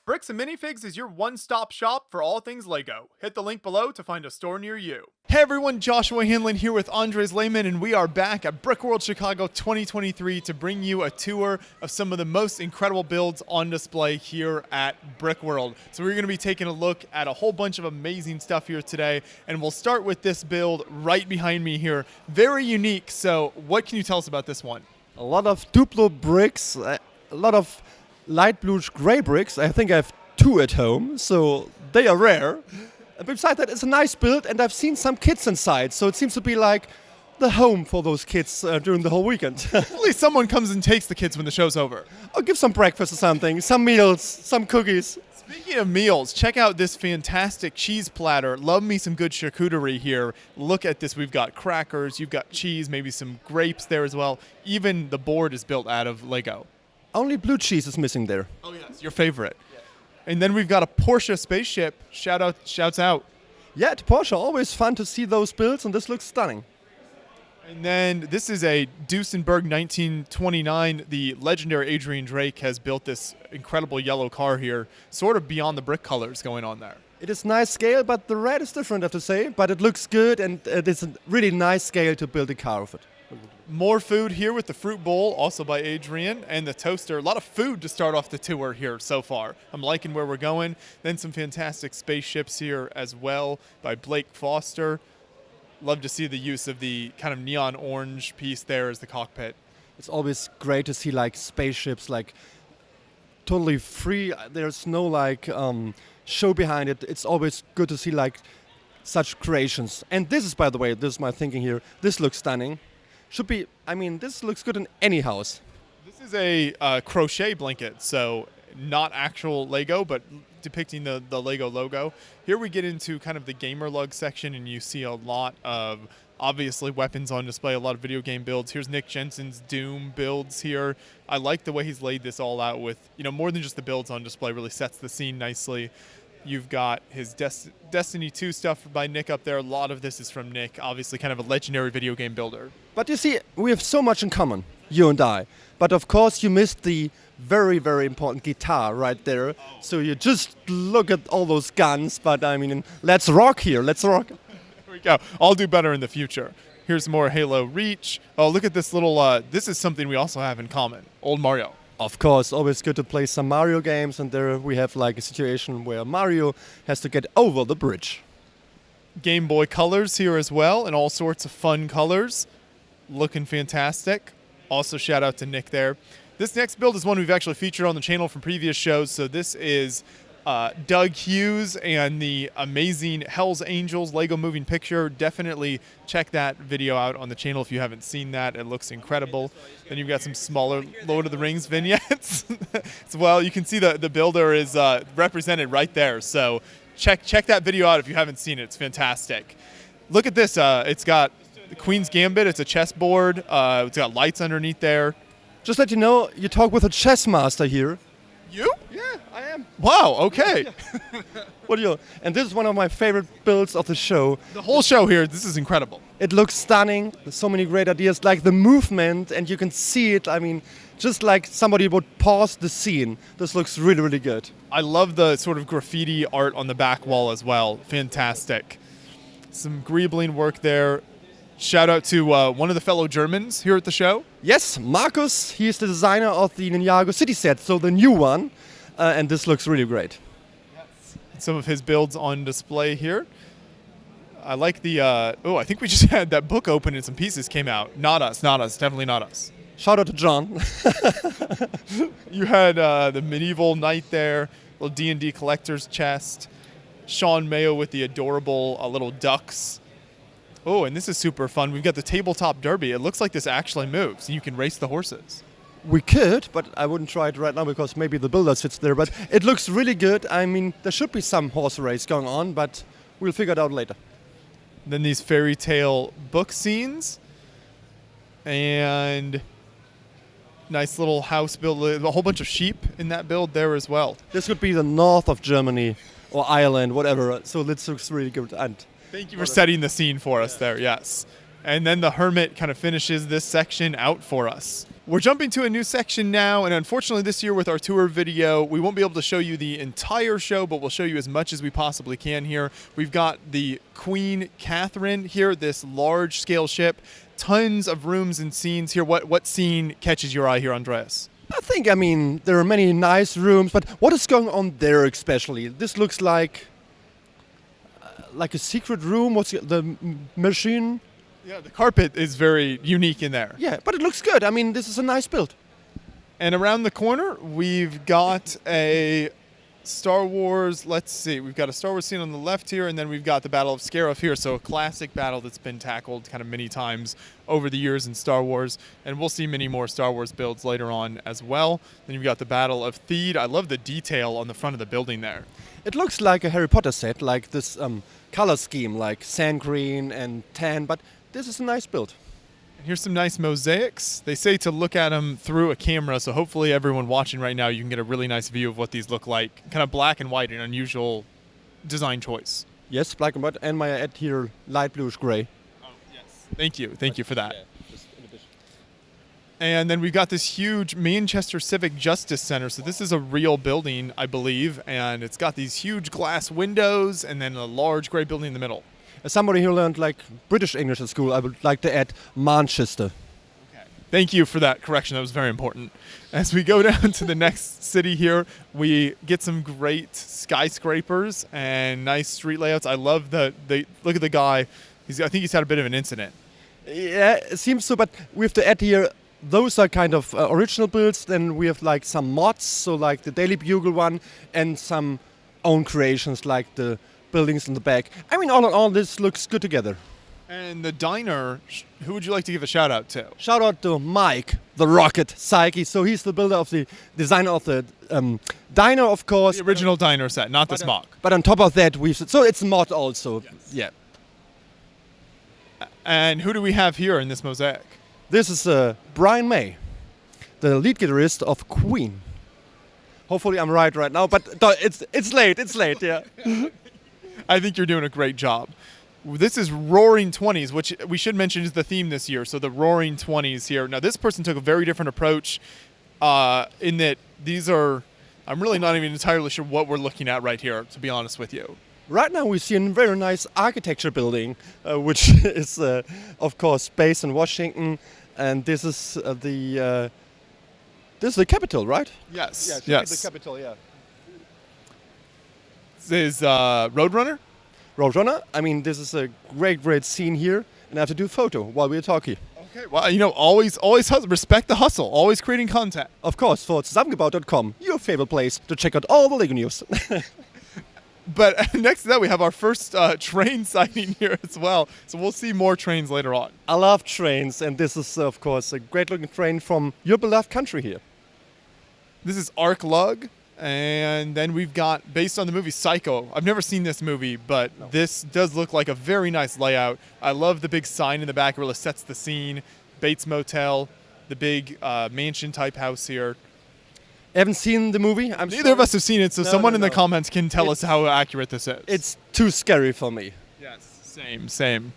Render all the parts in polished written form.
Bricks and Minifigs is your one-stop shop for all things LEGO. Hit the link below to find a store near you. Hey everyone, Joshua Hanlon here with Andres Lehmann, and we are back at Brickworld Chicago 2023 to bring you a tour of some of the most incredible builds on display here at Brickworld. So we're going to be taking a look at a whole bunch of amazing stuff here today, and we'll start with this build right behind me here. Very unique, so what can you tell us about this one? A lot of Duplo bricks, a lot of light bluish gray bricks. I think I have two at home, so they are rare. And besides that, it's a nice build, and I've seen some kids inside, so it seems to be like the home for those kids during the whole weekend. Hopefully someone comes and takes the kids when the show's over. I'll give some breakfast or something, some meals, some cookies. Speaking of meals, check out this fantastic cheese platter. Love me some good charcuterie here. Look at this. We've got crackers, you've got cheese, maybe some grapes there as well. Even the board is built out of Lego. Only blue cheese is missing there. Oh yes, your favorite. Yeah. And then we've got a Porsche spaceship. Shouts out. Yeah, at Porsche, always fun to see those builds, and this looks stunning. And then this is a Duesenberg 1929. The legendary Adrian Drake has built this incredible yellow car here, sort of beyond the brick colors going on there. It is nice scale, but the red is different, I have to say. But it looks good, and it is a really nice scale to build a car with it. More food here with the fruit bowl, also by Adrian, and the toaster. A lot of food to start off the tour here so far. I'm liking where we're going. Then some fantastic spaceships here as well by Blake Foster. Love to see the use of the kind of neon orange piece there as the cockpit. It's always great to see like spaceships like totally free. There's no like show behind it. It's always good to see like such creations. And this is, by the way, this is my thinking here. This looks stunning. Should be, I mean, this looks good in any house. This is a crochet blanket, so not actual Lego, but depicting the Lego logo. Here we get into kind of the gamer lug section, and you see a lot of, obviously, weapons on display, a lot of video game builds. Here's Nick Jensen's Doom builds here. I like the way he's laid this all out with, more than just the builds on display, really sets the scene nicely. You've got his Destiny 2 stuff by Nick up there. A lot of this is from Nick, obviously kind of a legendary video game builder. But you see, we have so much in common, you and I. But of course, you missed the very, very important guitar right there. So you just look at all those guns, but I mean, let's rock here, let's rock. There we go. I'll do better in the future. Here's more Halo Reach. Oh, look at this little, this is something we also have in common. Old Mario. Of course, always good to play some Mario games, and there we have like a situation where Mario has to get over the bridge. Game Boy colors here as well, and all sorts of fun colors. Looking fantastic. Also shout out to Nick there. This next build is one we've actually featured on the channel from previous shows, so this is Doug Hughes and the amazing Hell's Angels Lego Moving Picture. Definitely check that video out on the channel if you haven't seen that. It looks incredible. Then you've got some smaller Lord of the Rings vignettes as well. You can see the builder is represented right there. So check that video out if you haven't seen it. It's fantastic. Look at this. It's got the Queen's Gambit. It's a chessboard. It's got lights underneath there. Just let you know, you talk with a chess master here. You? Yeah, I am. Wow, okay. What do you? And this is one of my favorite builds of the show. The whole show here, this is incredible. It looks stunning. There's so many great ideas, like the movement, and you can see it. I mean, just like somebody would pause the scene. This looks really, really good. I love the sort of graffiti art on the back wall as well. Fantastic. Some greebling work there. Shout out to one of the fellow Germans here at the show. Yes, Markus. He is the designer of the Ninjago City set, so the new one. And this looks really great. Yes. Some of his builds on display here. I like the, I think we just had that book open and some pieces came out. Not us, definitely not us. Shout out to John. You had the medieval knight there, little D&D collector's chest. Sean Mayo with the adorable little ducks. Oh, and this is super fun. We've got the tabletop derby. It looks like this actually moves, and you can race the horses. We could, but I wouldn't try it right now because maybe the builder sits there. But it looks really good. I mean, there should be some horse race going on, but we'll figure it out later. Then these fairy tale book scenes. And nice little house build. A whole bunch of sheep in that build there as well. This could be the north of Germany or Ireland, whatever. So this looks really good. And thank you for setting the scene for us there, yes. And then the Hermit kind of finishes this section out for us. We're jumping to a new section now, and unfortunately this year with our tour video, we won't be able to show you the entire show, but we'll show you as much as we possibly can here. We've got the Queen Catherine here, this large-scale ship, tons of rooms and scenes here. What scene catches your eye here, Andreas? I mean, there are many nice rooms, but what is going on there especially? This looks like a secret room. What's the machine? Yeah, the carpet is very unique in there. Yeah, but it looks good. I mean, this is a nice build. And around the corner, we've got a Star Wars, let's see, we've got a Star Wars scene on the left here, and then we've got the Battle of Scarif here, so a classic battle that's been tackled kind of many times over the years in Star Wars, and we'll see many more Star Wars builds later on as well. Then you've got the Battle of Theed. I love the detail on the front of the building there. It looks like a Harry Potter set, like this color scheme, like sand green and tan, but this is a nice build. And here's some nice mosaics. They say to look at them through a camera, so hopefully everyone watching right now, you can get a really nice view of what these look like. Kind of black and white, an unusual design choice. Yes, black and white, and my add here light bluish gray. Oh, yes. Thank you for that. And then we've got this huge Manchester Civic Justice Center. So this is a real building, I believe, and it's got these huge glass windows and then a large gray building in the middle. As somebody who learned like British English at school, I would like to add Manchester. Okay. Thank you for that correction. That was very important. As we go down to the next city here, we get some great skyscrapers and nice street layouts. I love look at the guy. I think he's had a bit of an incident. Yeah, it seems so, but we have to add here, those are kind of original builds. Then we have like some mods, so like the Daily Bugle one, and some own creations like the buildings in the back. I mean, all in all, this looks good together. And the diner, who would you like to give a shout out to? Shout out to Mike, the Rocket Psyche. So he's the builder of the designer of the diner, of course. The original diner set, not the smock. But on top of that, so it's a mod also. Yes. Yeah. And who do we have here in this mosaic? This is Brian May, the lead guitarist of Queen. Hopefully I'm right now, but it's late, yeah. I think you're doing a great job. This is Roaring 20s, which we should mention is the theme this year. So the Roaring 20s here. Now this person took a very different approach in that these are, I'm really not even entirely sure what we're looking at right here, to be honest with you. Right now we see a very nice architecture building, which is of course based in Washington, and this is the Capitol, right? Yes. Yeah, yes. the Capitol, yeah. This is Roadrunner. Roadrunner. I mean, this is a great scene here, and I have to do a photo while we're talking. Okay. Well, always respect the hustle. Always creating content. Of course, for zusammengebaut.com, your favorite place to check out all the Lego news. But next to that, we have our first train sighting here as well. So we'll see more trains later on. I love trains, and this is, of course, a great-looking train from your beloved country here. This is Arc Lug, and then we've got, based on the movie Psycho, I've never seen this movie, but this does look like a very nice layout. I love the big sign in the back, really sets the scene. Bates Motel, the big mansion-type house here. Haven't seen the movie. Neither of us have seen it, so someone in the comments can tell us how accurate this is. It's too scary for me. Yes, same.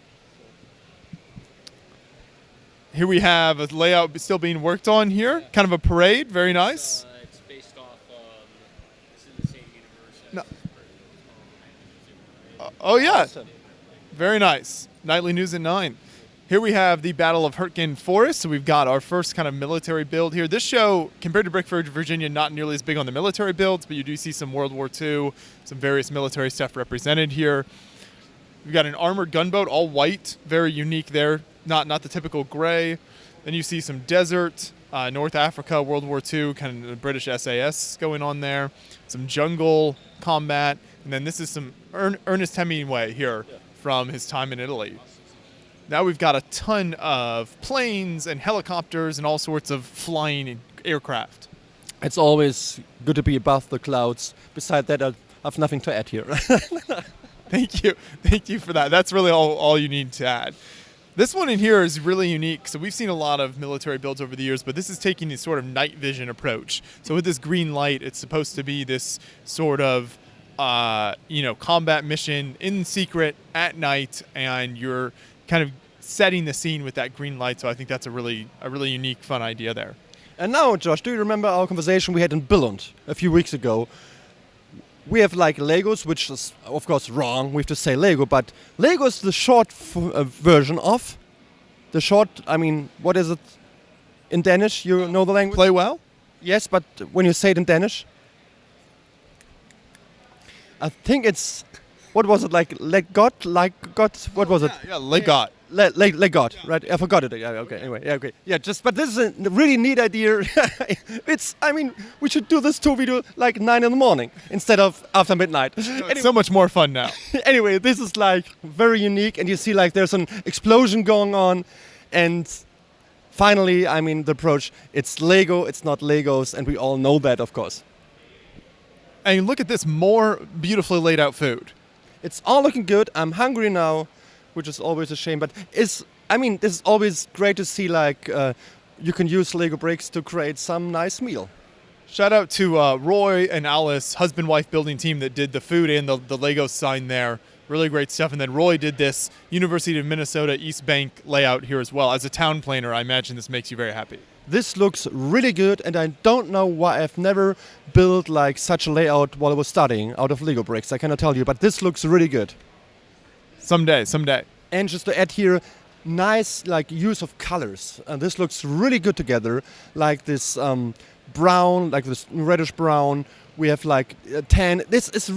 Here we have a layout still being worked on here. Kind of a parade, very nice. It's based off, it's in the same universe as Oh yeah, Awesome. very nice. Nightly News at 9. Here we have the Battle of Hurtgen Forest. So we've got our first kind of military build here. This show, compared to Brickworld, Virginia, not nearly as big on the military builds, but you do see some World War II, some various military stuff represented here. We've got an armored gunboat, all white, very unique there. Not the typical gray. Then you see some desert, North Africa, World War II, kind of the British SAS going on there. Some jungle combat. And then this is some Ernest Hemingway here from his time in Italy. Now we've got a ton of planes and helicopters and all sorts of flying aircraft. It's always good to be above the clouds. Besides that, I have nothing to add here. Thank you for that. That's really all you need to add. This one in here is really unique. So we've seen a lot of military builds over the years, but this is taking this sort of night vision approach. So with this green light, it's supposed to be this sort of combat mission in secret at night, and you're kind of setting the scene with that green light. So I think that's a really unique, fun idea there. And now, Josh, do you remember our conversation we had in Billund a few weeks ago? We have like Legos, which is of course wrong. We have to say Lego, but Lego is the short version of the short. I mean, what is it in Danish? You know the language? Play well? Yes, but when you say it in Danish, I think it's what was it like? Like got? What was it? Yeah, Legot. Legot, right? I forgot it. Yeah, okay. Anyway, yeah, okay. Yeah, but this is a really neat idea. I mean, we should do this tour video like 9 in the morning instead of after midnight. It's so much more fun now. Anyway, this is like very unique, and you see like there's an explosion going on, and finally, I mean, the approach. It's Lego. It's not Legos, and we all know that, of course. And look at this, more beautifully laid out food. It's all looking good. I'm hungry now, which is always a shame. But this is always great to see like you can use Lego bricks to create some nice meal. Shout out to Roy and Alice, husband-wife building team that did the food and the Lego sign there. Really great stuff. And then Roy did this University of Minnesota East Bank layout here as well. As a town planner, I imagine this makes you very happy. This looks really good, and I don't know why I've never built like such a layout while I was studying out of Lego bricks. I cannot tell you, but this looks really good. Someday. And just to add here, nice like use of colors. And this looks really good together. Like this brown, like this reddish brown. We have like tan. This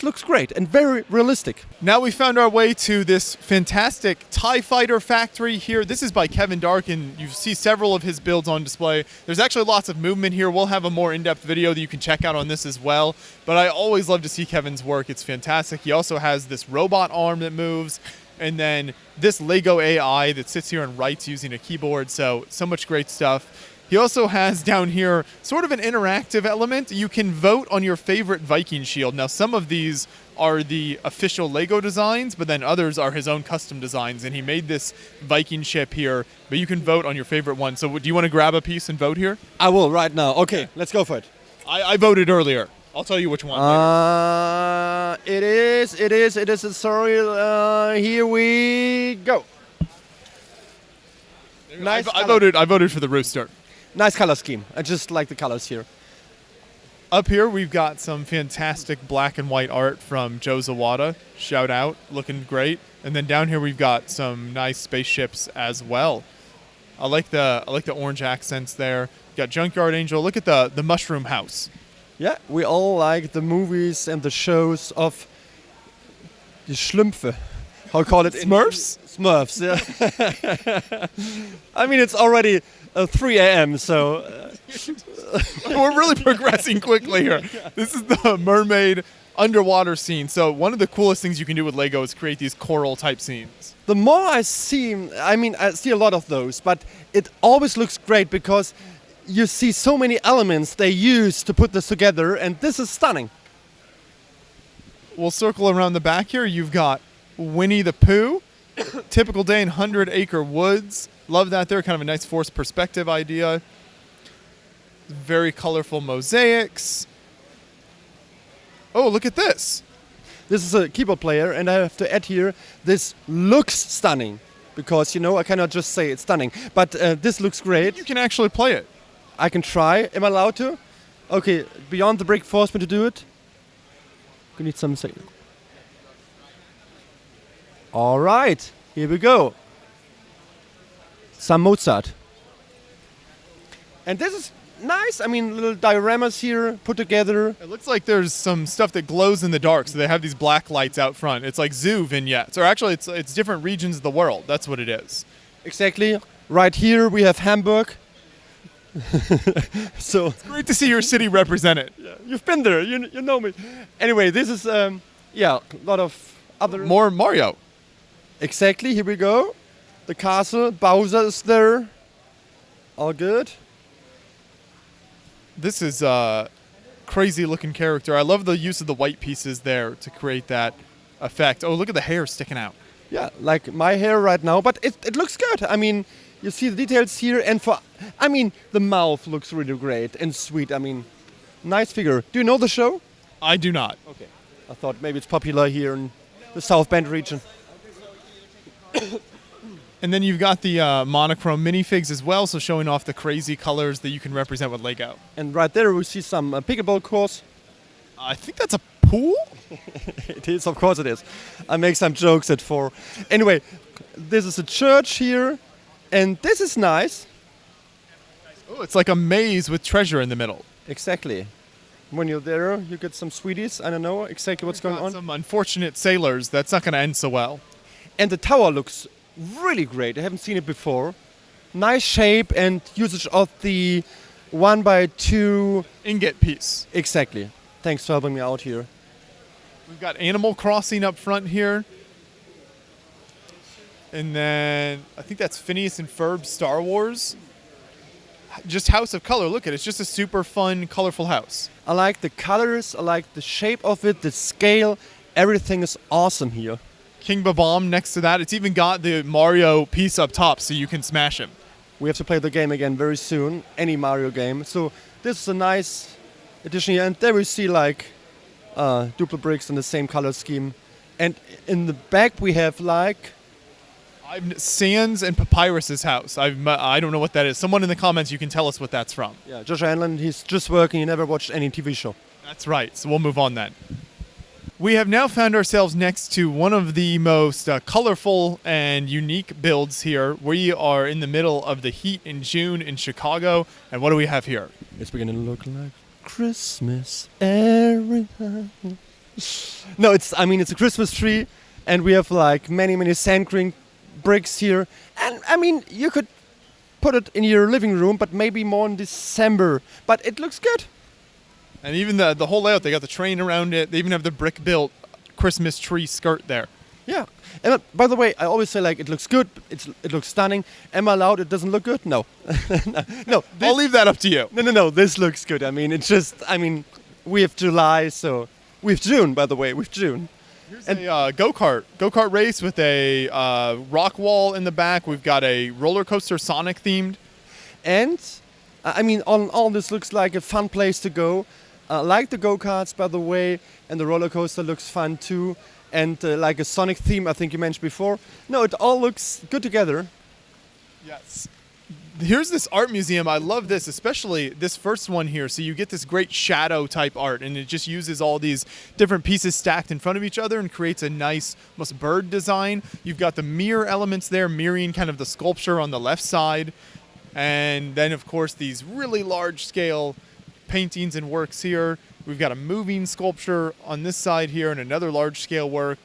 looks great and very realistic. Now we found our way to this fantastic TIE Fighter factory here. This is by Kevin Dark, and you see several of his builds on display. There's actually lots of movement here. We'll have a more in-depth video that you can check out on this as well. But I always love to see Kevin's work. It's fantastic. He also has this robot arm that moves, and then this Lego AI that sits here and writes using a keyboard. So much great stuff. He also has down here sort of an interactive element. You can vote on your favorite Viking shield. Now, some of these are the official Lego designs, but then others are his own custom designs. And he made this Viking ship here, but you can vote on your favorite one. So do you want to grab a piece and vote here? I will right now. Okay, let's go for it. I voted earlier. I'll tell you which one. It is. Sorry, here we go. Nice. I voted for the rooster. Nice color scheme. I just like the colors here. Up here, we've got some fantastic black and white art from Joe Zawada. Shout out, looking great. And then down here, we've got some nice spaceships as well. I like the orange accents there. Got Junkyard Angel. Look at the mushroom house. Yeah, we all like the movies and the shows of the Schlümpfe. How you call it? Smurfs? Smurfs, yeah. I mean, it's already 3 a.m., so... We're really progressing quickly here. This is the mermaid underwater scene. So one of the coolest things you can do with Lego is create these coral type scenes. The more I see a lot of those, but it always looks great because you see so many elements they use to put this together, and this is stunning. We'll circle around the back here. You've got Winnie the Pooh, typical day in 100-acre woods. Love that there, kind of a nice forced perspective idea. Very colorful mosaics. Oh, look at this. This is a keyboard player, and I have to add here, this looks stunning. Because, I cannot just say it's stunning. But this looks great. You can actually play it. I can try. Am I allowed to? Okay, Beyond the Brick forced me to do it. We need some second. All right, here we go. Some Mozart. And this is nice. I mean, little dioramas here put together. It looks like there's some stuff that glows in the dark, so they have these black lights out front. It's like zoo vignettes, or actually it's different regions of the world. That's what it is. Exactly. Right here we have Hamburg. So it's great to see your city represented. Yeah, you've been there. You know me. Anyway, this is a lot of other more Mario. Exactly. Here we go. The castle. Bowser is there. All good. This is a crazy looking character. I love the use of the white pieces there to create that effect. Oh, look at the hair sticking out. Yeah, like my hair right now, but it looks good. I mean, you see the details here, and the mouth looks really great and sweet. I mean, nice figure. Do you know the show? I do not. Okay. I thought maybe it's popular here in the South Bend region. And then you've got the monochrome minifigs as well, so showing off the crazy colors that you can represent with Lego. And right there we see some pickleball course. I think that's a pool? It is, of course it is. I make some jokes at 4. Anyway, this is a church here, and this is nice. Oh, it's like a maze with treasure in the middle. Exactly. When you're there, you get some sweeties. I don't know exactly what's going on. Some unfortunate sailors. That's not going to end so well. And the tower looks really great. I haven't seen it before. Nice shape and usage of the 1x2 Ingot piece. Exactly. Thanks for helping me out here. We've got Animal Crossing up front here. And then I think that's Phineas and Ferb's Star Wars. Just House of Color. Look at it. It's just a super fun, colorful house. I like the colors. I like the shape of it, the scale. Everything is awesome here. King Babam next to that. It's even got the Mario piece up top so you can smash him. We have to play the game again very soon. Any Mario game. So this is a nice addition here. And there we see like duplo bricks in the same color scheme. And in the back we have like... Sans and Papyrus's house. I don't know what that is. Someone in the comments, you can tell us what that's from. Yeah, Joshua Hanlon, he's just working. He never watched any TV show. That's right. So we'll move on then. We have now found ourselves next to one of the most colorful and unique builds here. We are in the middle of the heat in June in Chicago. And what do we have here? It's beginning to look like Christmas every time. No, it's a Christmas tree. And we have like many sand green bricks here, and I mean you could put it in your living room, but maybe more in December, but it looks good. And even the whole layout, they got the train around it. They even have the brick built Christmas tree skirt there. Yeah, and by the way, I always say like it looks good, it looks stunning. Am I allowed it doesn't look good? No. No, I'll leave that up to you. No, this looks good. I mean we have July, so we have June, by the way, we have June. Here's a go-kart race with a rock wall in the back. We've got a roller coaster Sonic themed. And I mean, all this looks like a fun place to go. Like the go-karts, by the way, and the roller coaster looks fun too. And like a Sonic theme, I think you mentioned before. No, it all looks good together. Yes. Here's this art museum. I love this, especially this first one here. So you get this great shadow type art, and it just uses all these different pieces stacked in front of each other and creates a nice, almost bird design. You've got the mirror elements there, mirroring kind of the sculpture on the left side. And then, of course, these really large scale paintings and works here. We've got a moving sculpture on this side here and another large scale work.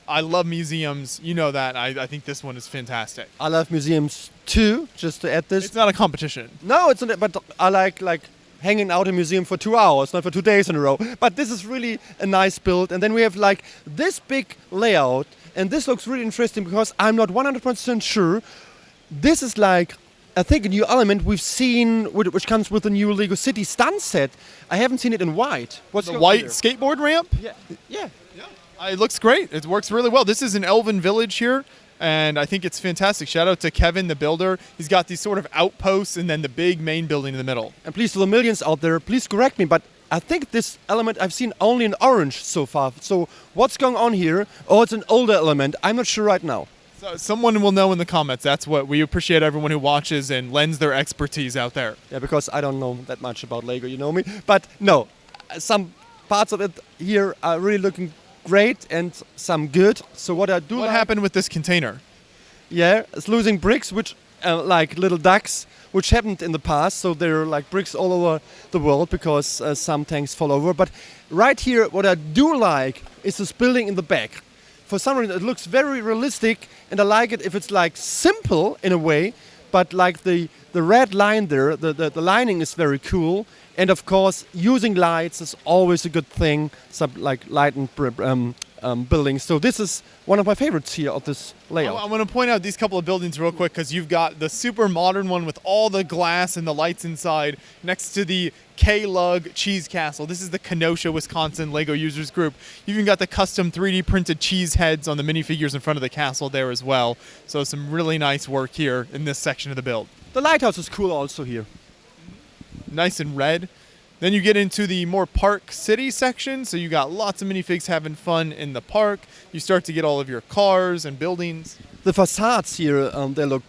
I love museums. You know that. I think this one is fantastic. I love museums too, just to add this. It's not a competition. No, it's not, but I like hanging out in a museum for 2 hours, not for 2 days in a row. But this is really a nice build. And then we have like this big layout. And this looks really interesting because I'm not 100% sure. This is like, I think, a new element we've seen, which comes with the new Lego City stunt set. I haven't seen it in white. What's the going white on here? skateboard ramp? Yeah. It looks great. It works really well. This is an elven village here, and I think it's fantastic. Shout out to Kevin, the builder. He's got these sort of outposts and then the big main building in the middle. And please, to the millions out there, please correct me, but I think this element I've seen only in orange so far. So what's going on here? Oh, it's an older element. I'm not sure right now. So someone will know in the comments. That's what we appreciate, everyone who watches and lends their expertise out there. Yeah, because I don't know that much about Lego, you know me. But no, some parts of it here are really looking great and some good. So what What happened with this container? Yeah, it's losing bricks, which like little ducks, which happened in the past. So there are like bricks all over the world because some tanks fall over. But right here, what I do like is this building in the back. For some reason, it looks very realistic, and I like it if it's like simple in a way, but like the red line there, the lining is very cool. And of course, using lights is always a good thing, some like light and buildings. So this is one of my favorites here of this layout. I want to point out these couple of buildings real quick because you've got the super modern one with all the glass and the lights inside next to the K-Lug Cheese Castle. This is the Kenosha, Wisconsin Lego Users Group. You've even got the custom 3D printed cheese heads on the minifigures in front of the castle there as well. So some really nice work here in this section of the build. The lighthouse is cool also here. Nice and red. Then you get into the more park city section. So you got lots of minifigs having fun in the park. You start to get all of your cars and buildings. The facades here, they look.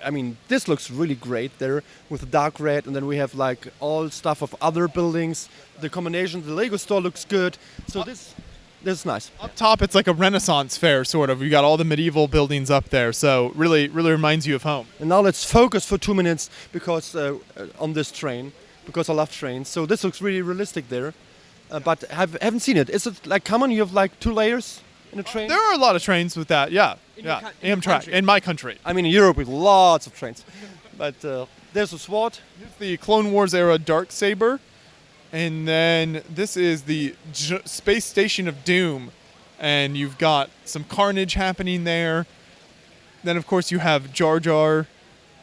I mean, this looks really great there with the dark red, and then we have like all stuff of other buildings. The combination, the Lego store looks good. So this is nice. Up top, it's like a Renaissance fair, sort of. You got all the medieval buildings up there, so really reminds you of home. And now let's focus for 2 minutes because on this train, because I love trains. So this looks really realistic there, but haven't seen it. Is it like common? You have like 2 layers in a train. There are a lot of trains with that, yeah. In your Amtrak, country. in my country. I mean, in Europe with lots of trains, but there's a SWAT. Here's the Clone Wars era Darksaber. And then this is the Space Station of Doom. And you've got some carnage happening there. Then, of course, you have Jar Jar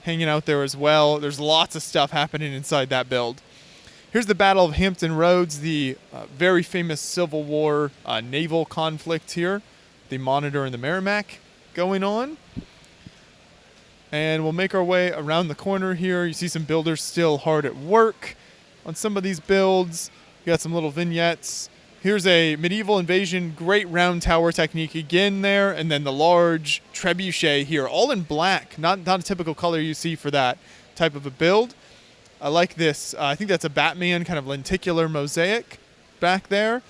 hanging out there as well. There's lots of stuff happening inside that build. Here's the Battle of Hampton Roads, the very famous Civil War naval conflict here. The Monitor and the Merrimack going on. And we'll make our way around the corner here. You see some builders still hard at work on some of these builds. You got some little vignettes. Here's a medieval invasion, great round tower technique again there, and then the large trebuchet here, all in black, not a typical color you see for that type of a build. I like this. I think that's a Batman kind of lenticular mosaic back there.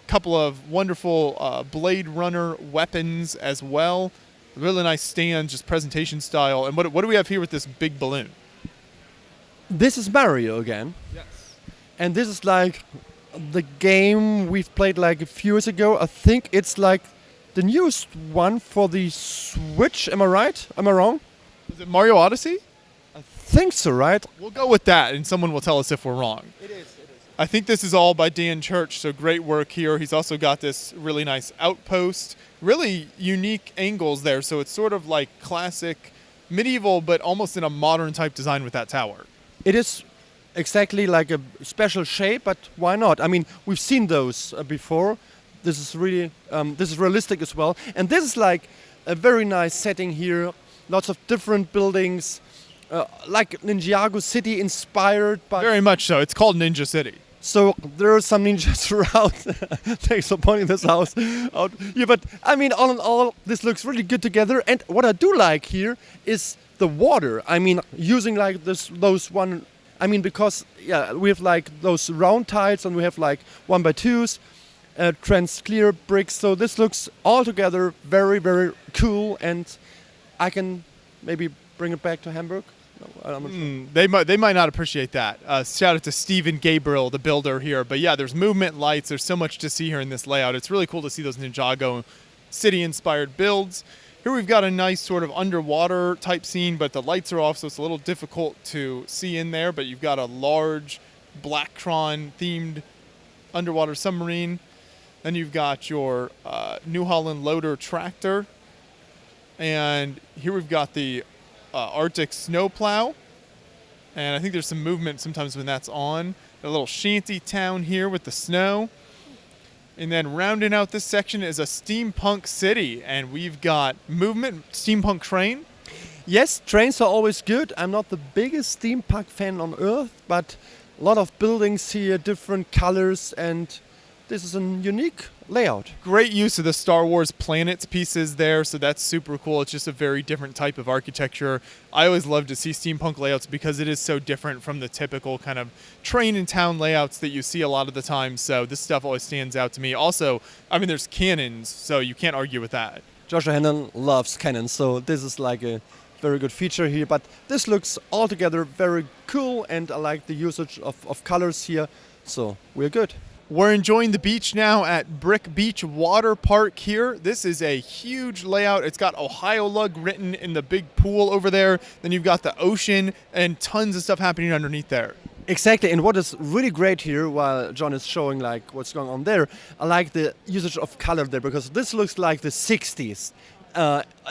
Couple of wonderful Blade Runner weapons as well. Really nice stands, just presentation style. And what do we have here with this big balloon? This is Mario again. Yes. And this is like the game we've played like a few years ago. I think it's like the newest one for the Switch. Am I right? Am I wrong? Is it Mario Odyssey? I think so, right? We'll go with that, and someone will tell us if we're wrong. It is. I think this is all by Dan Church, so great work here. He's also got this really nice outpost, really unique angles there, so it's sort of like classic medieval, but almost in a modern type design with that tower. It is exactly like a special shape, but why not? I mean, we've seen those before. This is really, this is realistic as well. And this is like a very nice setting here. Lots of different buildings, like Ninjago City inspired. But Very much so. It's called Ninja City. so there are some ninjas around. Thanks for pointing this out. Yeah, but I mean, all in all, this looks really good together. And what I do like here is the water. I mean, using like those one. I mean, because yeah, we have like those round tiles and we have like 1x2s, trans clear bricks. So this looks all together very, very cool. And I can maybe bring it back to Hamburg. No, I'm not sure. They might not appreciate that. Shout out to Stephen Gabriel, the builder here. But yeah, there's movement, lights. There's so much to see here in this layout. It's really cool to see those Ninjago city-inspired builds. Here we've got a nice sort of underwater type scene, but the lights are off, so it's a little difficult to see in there. But you've got a large Blacktron-themed underwater submarine. Then you've got your New Holland loader tractor. And here we've got the Arctic snowplow, and I think there's some movement sometimes when that's on. A little shanty town here with the snow, and then rounding out this section is a steampunk city, and we've got movement, steampunk train. Yes, trains are always good. I'm not the biggest steampunk fan on earth, but a lot of buildings here, different colors, and this is a unique layout. Great use of the Star Wars planets pieces there, so that's super cool. It's just a very different type of architecture. I always love to see steampunk layouts because it is so different from the typical kind of train and town layouts that you see a lot of the time, so this stuff always stands out to me. Also, I mean, there's cannons, so you can't argue with that. Joshua Hanlon loves cannons, so this is like a very good feature here, but this looks altogether very cool, and I like the usage of colors here, so we're good. We're enjoying the beach now at Brick Beach Water Park here. This is a huge layout. It's got Ohio Lug written in the big pool over there. Then you've got the ocean and tons of stuff happening underneath there. Exactly, and what is really great here, while John is showing like what's going on there, I like the usage of color there, because this looks like the 60s.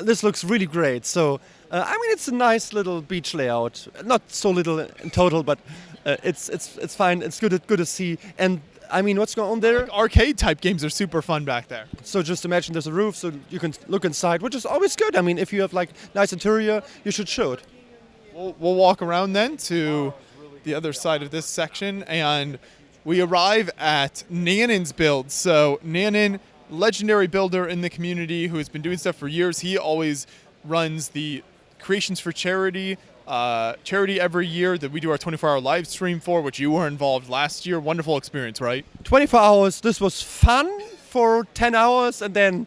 This looks really great. So, I mean, it's a nice little beach layout. Not so little in total, but it's fine. It's good to see. And I mean, what's going on there? Like arcade type games are super fun back there. So just imagine there's a roof, so you can look inside, which is always good. I mean, if you have like nice interior, you should show it. We'll walk around then to the other side of this section, and we arrive at Nannon's build. So Nannon, legendary builder in the community who has been doing stuff for years. He always runs the Creations for Charity charity every year that we do our 24-hour live stream for, which you were involved last year. Wonderful experience, right? 24 hours. This was fun for 10 hours, and then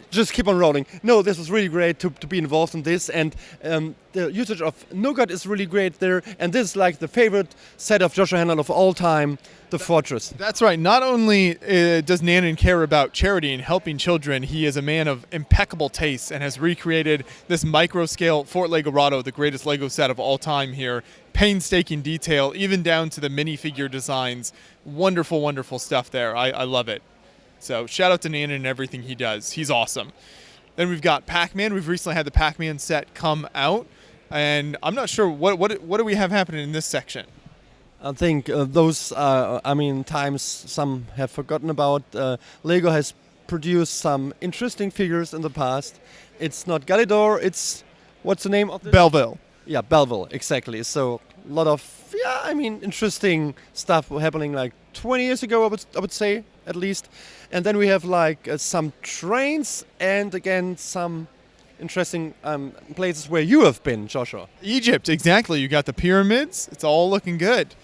just keep on rolling. No, this was really great to be involved in this, and the usage of Nougat is really great there, and this is like the favorite set of Joshua Hanlon of all time, the Fortress. That's right. Not only does Nanon care about charity and helping children, he is a man of impeccable taste and has recreated this micro-scale Fort Legorado, the greatest Lego set of all time here. Painstaking detail, even down to the minifigure designs. Wonderful, wonderful stuff there. I love it. So shout out to Nanon and everything he does. He's awesome. Then we've got Pac-Man. We've recently had the Pac-Man set come out, and I'm not sure what do we have happening in this section. I think those, times some have forgotten about. Lego has produced some interesting figures in the past. It's not Galidor, it's, what's the name of this? Belleville. Yeah, Belleville, exactly. So a lot of, interesting stuff happening like 20 years ago, I would say, at least. And then we have like some trains and again some interesting places where you have been, Joshua. Egypt, exactly. You got the pyramids. It's all looking good.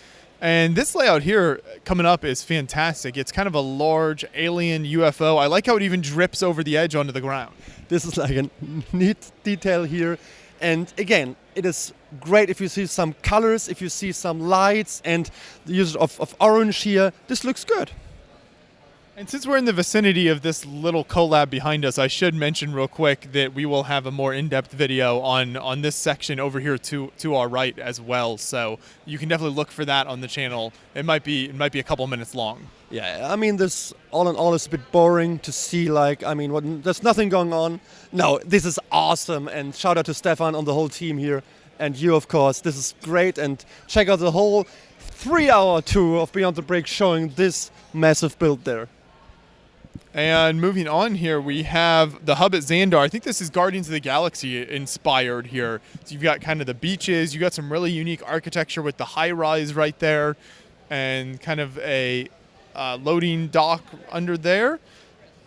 And this layout here coming up is fantastic. It's kind of a large alien UFO. I like how it even drips over the edge onto the ground. This is like a neat detail here. And again, it is great if you see some colors, if you see some lights and the use of orange here. This looks good. And since we're in the vicinity of this little collab behind us, I should mention real quick that we will have a more in-depth video on this section over here to our right as well. So you can definitely look for that on the channel. It might be a couple minutes long. Yeah, this all in all is a bit boring to see. There's nothing going on. No, this is awesome, and shout out to Stefan on the whole team here, and you, of course. This is great, and check out the whole 3-hour tour of Beyond the Break showing this massive build there. And moving on here, we have the hub at Xandar. I think this is Guardians of the Galaxy inspired here. So you've got kind of the beaches. You got some really unique architecture with the high rise right there, and kind of a loading dock under there.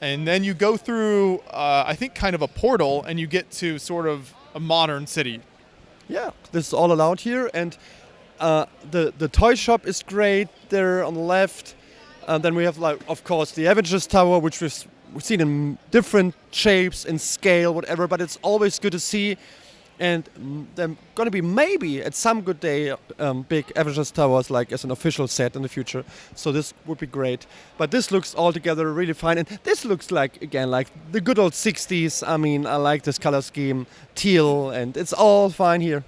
And then you go through, I think, kind of a portal, and you get to sort of a modern city. Yeah, this is all allowed here, and the toy shop is great there on the left. And then we have, of course, the Avengers Tower, which we've seen in different shapes and scale, whatever. But it's always good to see. And there's going to be maybe at some good day big Avengers Towers as an official set in the future. So this would be great. But this looks altogether really fine. And this looks like the good old 60s. I like this color scheme, teal, and it's all fine here.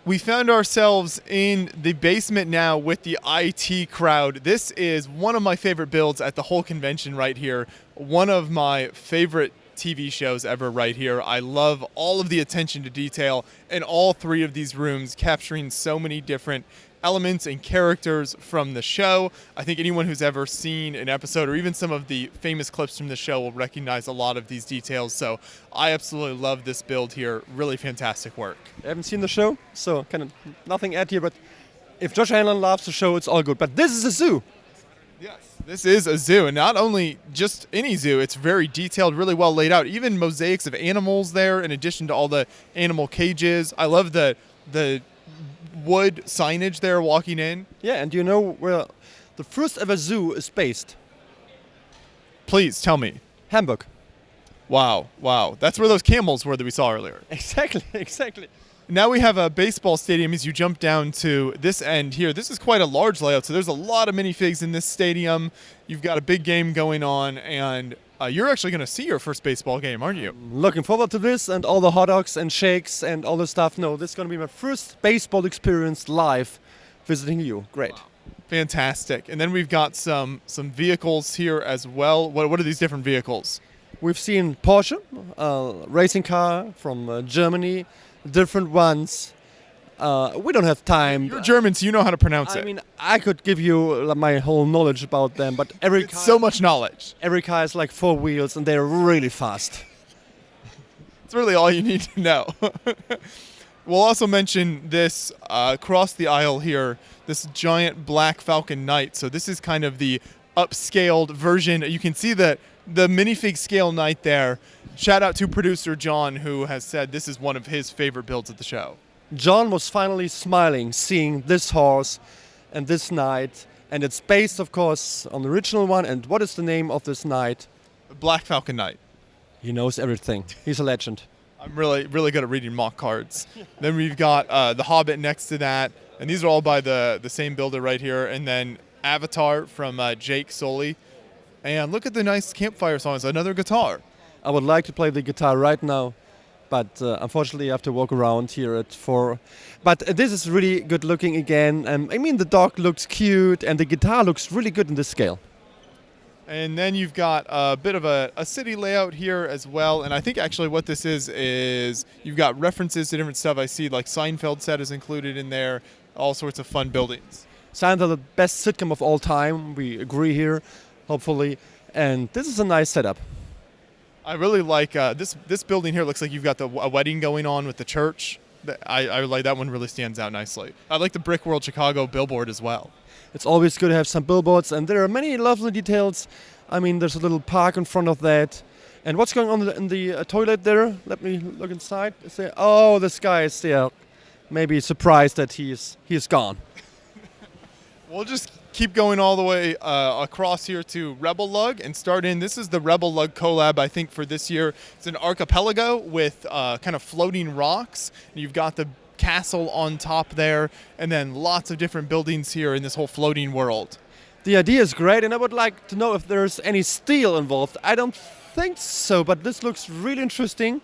We found ourselves in the basement now with the IT crowd. This is one of my favorite builds at the whole convention right here. One of my favorite TV shows ever right here. I love all of the attention to detail in all three of these rooms, capturing so many different elements and characters from the show. I think anyone who's ever seen an episode or even some of the famous clips from the show will recognize a lot of these details. So I absolutely love this build here. Really fantastic work. I haven't seen the show, so kind of nothing at here, but if Josh Hanlon loves the show, it's all good. But this is a zoo. Yes, this is a zoo, and not only just any zoo, it's very detailed, really well laid out. Even mosaics of animals there in addition to all the animal cages. I love the wood signage there walking in. Yeah, and you know where the first ever zoo is based? Please tell me. Hamburg. Wow. That's where those camels were that we saw earlier. Exactly. Now we have a baseball stadium as you jump down to this end here. This is quite a large layout, so there's a lot of minifigs in this stadium. You've got a big game going on, and you're actually going to see your first baseball game, aren't you? Looking forward to this and all the hot dogs and shakes and all the stuff. No, this is going to be my first baseball experience live visiting you. Great. Wow. Fantastic. And then we've got some vehicles here as well. What are these different vehicles? We've seen Porsche, racing car from Germany, different ones. We don't have time. You're German, so you know how to pronounce it. I could give you my whole knowledge about them, but it's so much knowledge. Every car is like 4 wheels, and they're really fast. It's really all you need to know. We'll also mention this across the aisle here, this giant black Falcon Knight. So this is kind of the upscaled version. You can see the minifig scale Knight there, Shout out to producer John, who has said this is one of his favorite builds at the show. John was finally smiling seeing this horse and this knight, and it's based, of course, on the original one. And what is the name of this knight? Black Falcon Knight. He knows everything. He's a legend. I'm really good at reading mock cards. Then we've got the Hobbit next to that, and these are all by the same builder right here. And then Avatar from Jake Soley. And look at the nice campfire songs. Another guitar. I would like to play the guitar right now, but unfortunately I have to walk around here at 4. But this is really good looking again. I mean, the dog looks cute and the guitar looks really good in this scale. And then you've got a bit of a city layout here as well. And I think actually what this is you've got references to different stuff. I see like Seinfeld set is included in there, all sorts of fun buildings. Seinfeld, the best sitcom of all time. We agree here, hopefully. And this is a nice setup. I really like this building here. Looks like you've got a wedding going on with the church. I like that one, really stands out nicely. I like the Brickworld Chicago billboard as well. It's always good to have some billboards, and there are many lovely details. I mean, there's a little park in front of that. And what's going on in the toilet there? Let me look inside. Oh, this guy is there. Maybe surprised that he's gone. We'll just keep going all the way across here to Rebel Lug and start in. This is the Rebel Lug collab, I think, for this year. It's an archipelago with kind of floating rocks. You've got the castle on top there, and then lots of different buildings here in this whole floating world. The idea is great, and I would like to know if there's any steel involved. I don't think so, but this looks really interesting.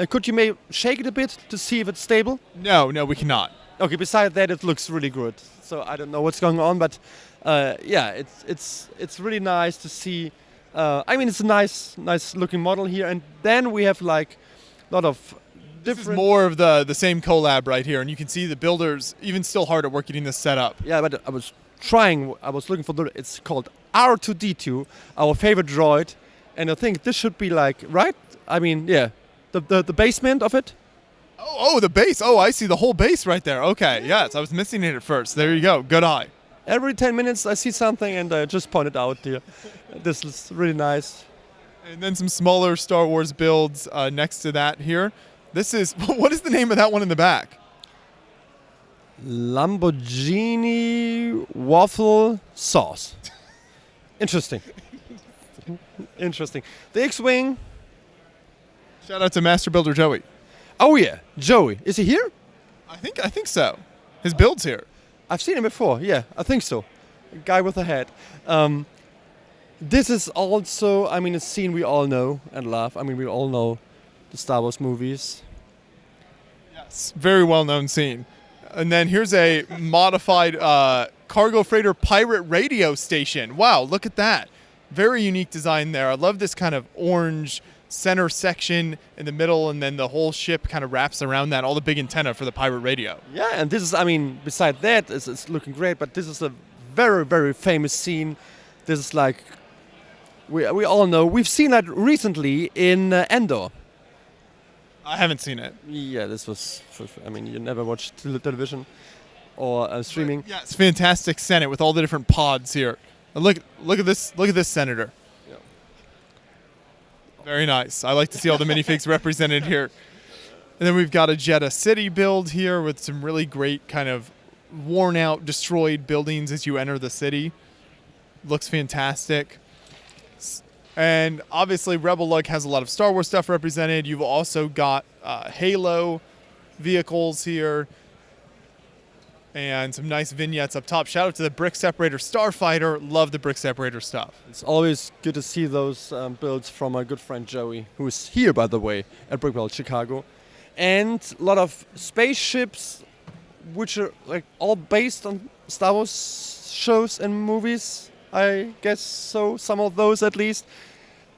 Could you maybe shake it a bit to see if it's stable? No, we cannot. Okay, besides that, it looks really good. So I don't know what's going on, but yeah, it's really nice to see. I mean, it's a nice looking model here, and then we have like a lot of different. This is more of the same collab right here, and you can see the builders even still hard at work getting this set up. Yeah, but I was looking for it's called R2D2, our favorite droid, and I think this should be like, right? I mean, yeah, the basement of it. Oh, the base. Oh, I see the whole base right there. Okay, yes, I was missing it at first. There you go. Good eye. Every 10 minutes I see something and I just point it out here. This is really nice. And then some smaller Star Wars builds next to that here. This is, what is the name of that one in the back? Lamborghini waffle sauce. Interesting. Interesting. The X-Wing. Shout out to Master Builder Joey. Oh yeah, Joey. Is he here? I think so. His build's here. I've seen him before. Yeah, I think so. A guy with a hat. This is also, I mean, a scene we all know and love. I mean, we all know the Star Wars movies. Yes, very well-known scene. And then here's a modified cargo freighter pirate radio station. Wow, look at that. Very unique design there. I love this kind of orange center section in the middle, and then the whole ship kind of wraps around that, all the big antenna for the pirate radio. Yeah, and this is, I mean, beside that, it's looking great, but this is a very, very famous scene. This is like, we all know, we've seen that recently in Endor. I haven't seen it. Yeah, this was, I mean, you never watched television or streaming. Yeah, it's fantastic Senate with all the different pods here. And look at this Senator. Yeah. Very nice. I like to see all the minifigs represented here. And then we've got a Jeddah City build here with some really great kind of worn out, destroyed buildings as you enter the city. Looks fantastic. And obviously Rebel Lug has a lot of Star Wars stuff represented. You've also got Halo vehicles here and some nice vignettes up top. Shout out to the Brick Separator Starfighter. Love the Brick Separator stuff. It's always good to see those builds from our good friend Joey, who is here, by the way, at Brickworld Chicago. And a lot of spaceships, which are like all based on Star Wars shows and movies. I guess so, some of those at least.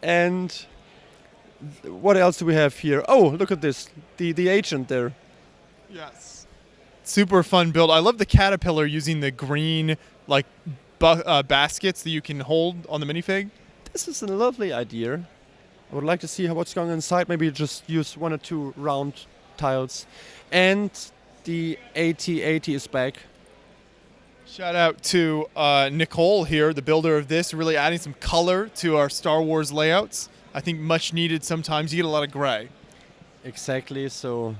And what else do we have here? Oh, look at this, the agent there. Yes. Super fun build. I love the Caterpillar using the green like baskets that you can hold on the minifig. This is a lovely idea. I would like to see what's going on inside. Maybe just use 1 or 2 round tiles. And the AT-80 is back. Shout out to Nicole here, the builder of this, really adding some color to our Star Wars layouts. I think much needed sometimes. You get a lot of gray. Exactly, so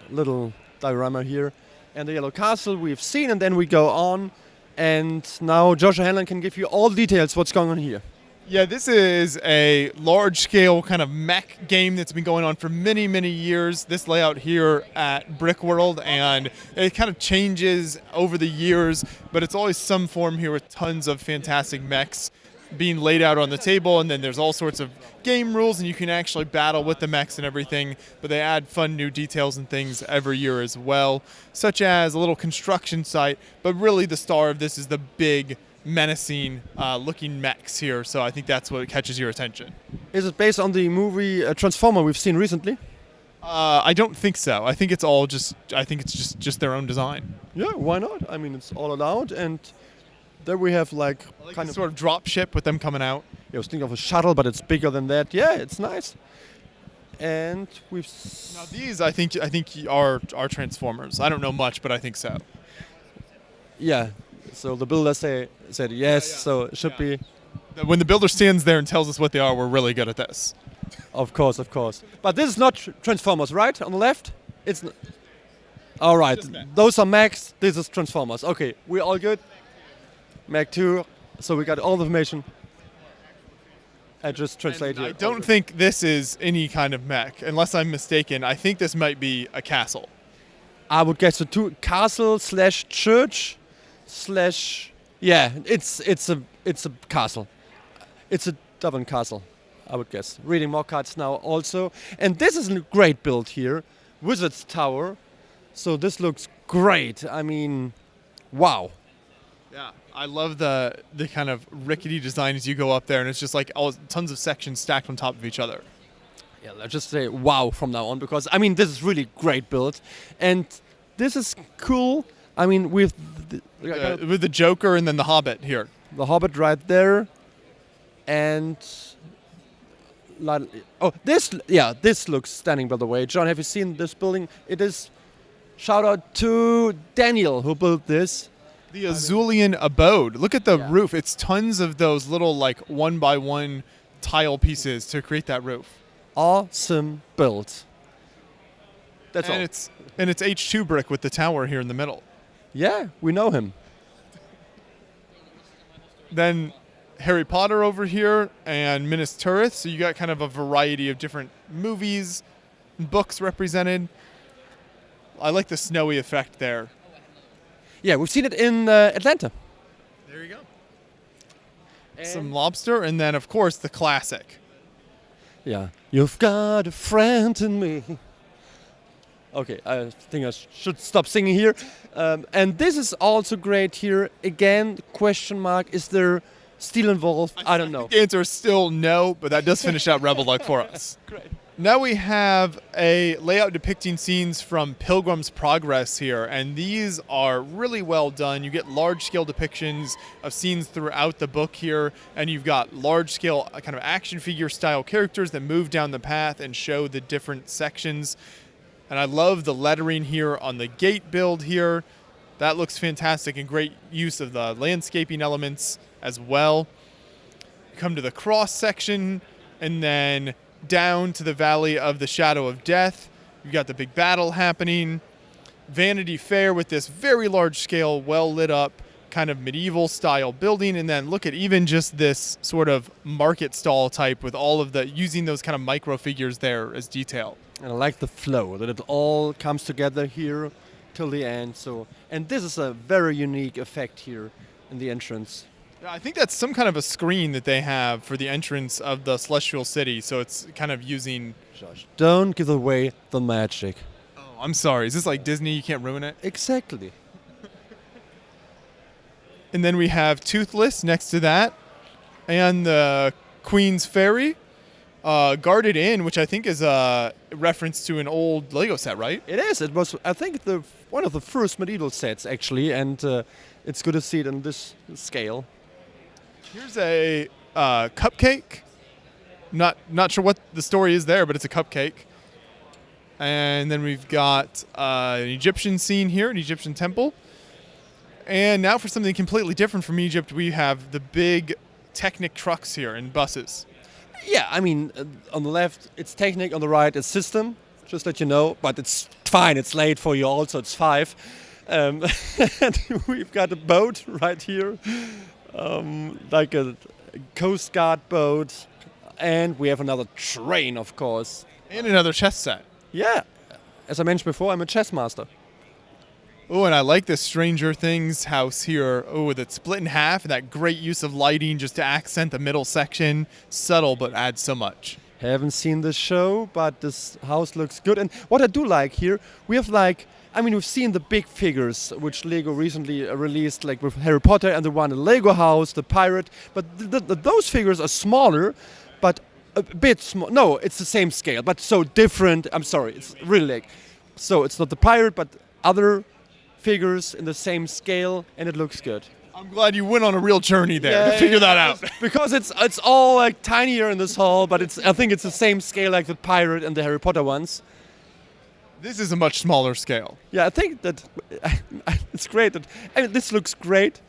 little diorama here. And the yellow castle we've seen, and then we go on. And now Joshua Hanlon can give you all details what's going on here. Yeah, this is a large-scale kind of mech game that's been going on for many, many years. This layout here at Brickworld, and it kind of changes over the years, but it's always some form here with tons of fantastic mechs being laid out on the table, and then there's all sorts of game rules, and you can actually battle with the mechs and everything, but they add fun new details and things every year as well, such as a little construction site, but really the star of this is the big menacing looking mechs here, so I think that's what catches your attention. Is it based on the movie Transformer we've seen recently? I don't think so. I think it's all just their own design. Yeah, why not? I mean, it's all allowed, and there we have like Kind of sort of drop ship with them coming out. I was thinking of a shuttle, but it's bigger than that. Yeah, it's nice. And we've Now these I think are Transformers. I don't know much, but I think so. yeah. So the builder said yes, Yeah. so it should be. When the builder stands there and tells us what they are, we're really good at this. Of course. But this is not Transformers, right? On the left? It's all right. Just mechs. Those are mechs. This is Transformers. Okay, we're all good. Mech 2. So we got all the information. I just translate And here. I don't think this is any kind of mech, unless I'm mistaken. I think this might be a castle. I would guess a castle / church / yeah. It's a castle. It's a Dublin castle, I would guess. Reading more cards now also, and this is a great build here, Wizard's Tower. So this looks great. I mean, wow. Yeah, I love the kind of rickety design as you go up there, and it's just like tons of sections stacked on top of each other. Yeah, let's just say wow from now on, because I mean this is really great build, and this is cool. I mean with With the Joker and then the Hobbit here. the Hobbit right there, and this looks stunning, by the way. John, have you seen this building? It is. Shout out to Daniel who built this. The Azulian Abode. Look at the Yeah. roof. It's tons of those little like 1x1 tile pieces to create that roof. Awesome build. That's all. It's H2 brick with the tower here in the middle. Yeah, we know him. Then Harry Potter over here and Minas Tirith. So you got kind of a variety of different movies, books represented. I like the snowy effect there. Yeah, we've seen it in Atlanta. There you go. Some lobster, and then of course the classic. Yeah. You've got a friend in me. Okay, I think I should stop singing here. And this is also great here. Again, question mark, is there steel involved? I don't know. The answer is still no, but that does finish out Rebel Luck for us. Great. Now we have a layout depicting scenes from Pilgrim's Progress here, and these are really well done. You get large-scale depictions of scenes throughout the book here, and you've got large-scale kind of action figure-style characters that move down the path and show the different sections. And I love the lettering here on the gate build here. That looks fantastic, and great use of the landscaping elements as well. You come to the cross section, and then down to the Valley of the Shadow of Death. You've got the big battle happening. Vanity Fair with this very large scale, well lit up kind of medieval style building. And then look at even just this sort of market stall type with all of the using those kind of micro figures there as detail. And I like the flow, that it all comes together here till the end. So, and this is a very unique effect here in the entrance. Yeah, I think that's some kind of a screen that they have for the entrance of the Celestial City. So it's kind of using... Josh, don't give away the magic. Oh, I'm sorry. Is this like Disney? You can't ruin it? Exactly. And then we have Toothless next to that. And the Queen's Ferry. Guarded In, which I think is a reference to an old Lego set, right? It is. It was, I think, one of the first medieval sets, actually. And it's good to see it on this scale. Here's a cupcake. Not sure what the story is there, but it's a cupcake. And then we've got an Egyptian scene here, an Egyptian temple. And now for something completely different from Egypt, we have the big Technic trucks here and buses. Yeah, I mean, on the left it's Technic, on the right it's System. Just let you know, but it's fine. It's late for you also. It's 5. And we've got a boat right here, like a Coast Guard boat, and we have another train, of course. And another chess set. Yeah, as I mentioned before, I'm a chess master. Oh, and I like this Stranger Things house here. Oh, with it split in half and that great use of lighting just to accent the middle section. Subtle, but adds so much. Haven't seen the show, but this house looks good. And what I do like here, we have we've seen the big figures which Lego recently released, like with Harry Potter and the one in Lego House, the pirate. But those figures are smaller, but a bit small. No, it's the same scale, but so different. I'm sorry, it's really so it's not the pirate, but other figures in the same scale, and it looks good. I'm glad you went on a real journey there to figure that out. Because it's all like tinier in this hall, but I think it's the same scale like the pirate and the Harry Potter ones. This is a much smaller scale. Yeah, I think that it's great. This looks great,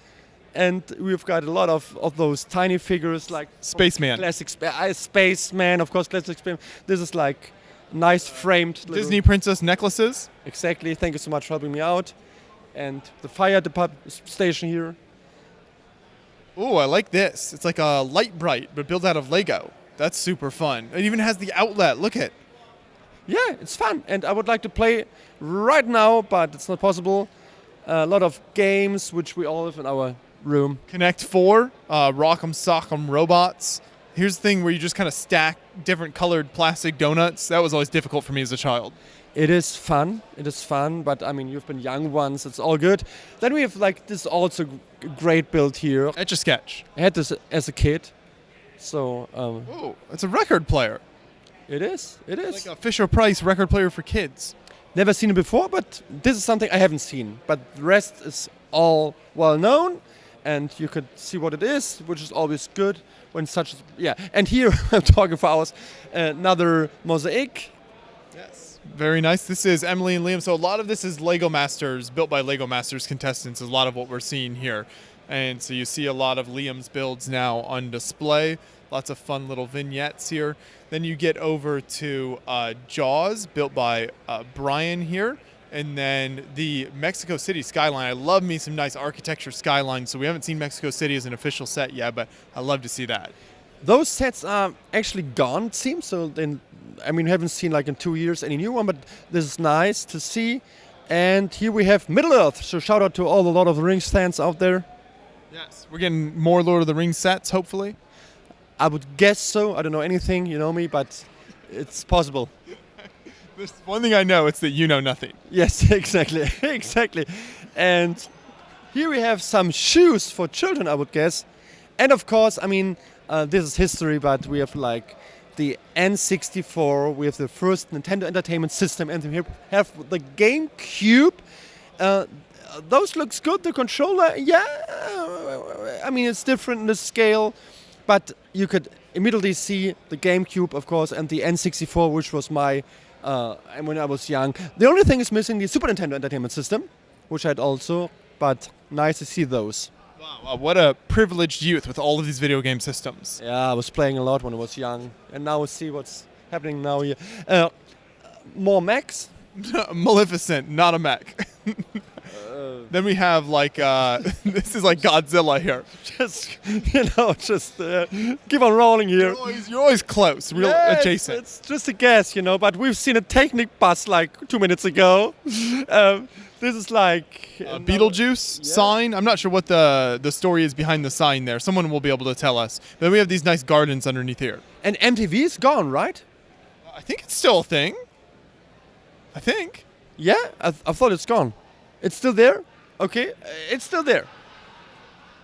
and we've got a lot of those tiny figures like Spaceman. classic Spaceman, of course, classic Spaceman. This is like nice framed little- Disney princess necklaces. Exactly. Thank you so much for helping me out. And the fire station here. Oh, I like this. It's like a light bright, but built out of Lego. That's super fun. It even has the outlet. Look at. Yeah, it's fun, and I would like to play right now, but it's not possible. A lot of games which we all have in our room. Connect 4, Rock'em Sock'em Robots. Here's the thing where you just kind of stack different colored plastic donuts. That was always difficult for me as a child. It is fun, but I mean, you've been young once, it's all good. Then we have like this also great build here. Etch-a-Sketch. I had this as a kid, so Oh, it's a record player. it is. Like a Fisher-Price record player for kids. Never seen it before, but this is something I haven't seen. But the rest is all well known, and you could see what it is, which is always good when such. Yeah, and here I'm talking for hours. Another mosaic. Yes. Very nice. This is Emily and Liam. So a lot of this is Lego Masters, built by Lego Masters contestants, is a lot of what we're seeing here. And so you see a lot of Liam's builds now on display. Lots of fun little vignettes here. Then you get over to Jaws, built by Brian here. And then the Mexico City skyline. I love me some nice architecture skylines. So we haven't seen Mexico City as an official set yet, but I love to see that. Those sets are actually gone, it seems. So then, I mean, we haven't seen like in 2 years any new one, but this is nice to see. And here we have Middle Earth. So shout out to all the Lord of the Rings fans out there. Yes. We're getting more Lord of the Rings sets, hopefully. I would guess so. I don't know anything, you know me, but it's possible. There's one thing I know, it's that you know nothing. Yes, exactly, exactly. And here we have some shoes for children, I would guess. And of course, I mean, this is history, but we have like the N64, we have the first Nintendo Entertainment System, and we have the GameCube. Those looks good, the controller, yeah. I mean, it's different in the scale, but you could immediately see the GameCube, of course, and the N64, which was my, when I was young. The only thing is missing the Super Nintendo Entertainment System, which I had also, but nice to see those. Wow, what a privileged youth with all of these video game systems. Yeah, I was playing a lot when I was young, and now we see what's happening now here. More mechs. Maleficent, not a mech. Then we have like, this is like Godzilla here. Just, keep on rolling here. You're always close, real adjacent. It's just a guess, but we've seen a Technic bus like 2 minutes ago. This is like Beetlejuice sign. I'm not sure what the story is behind the sign there. Someone will be able to tell us. Then we have these nice gardens underneath here. And MTV is gone, right? I think it's still a thing. I think. Yeah, I thought it's gone. It's still there? Okay, it's still there.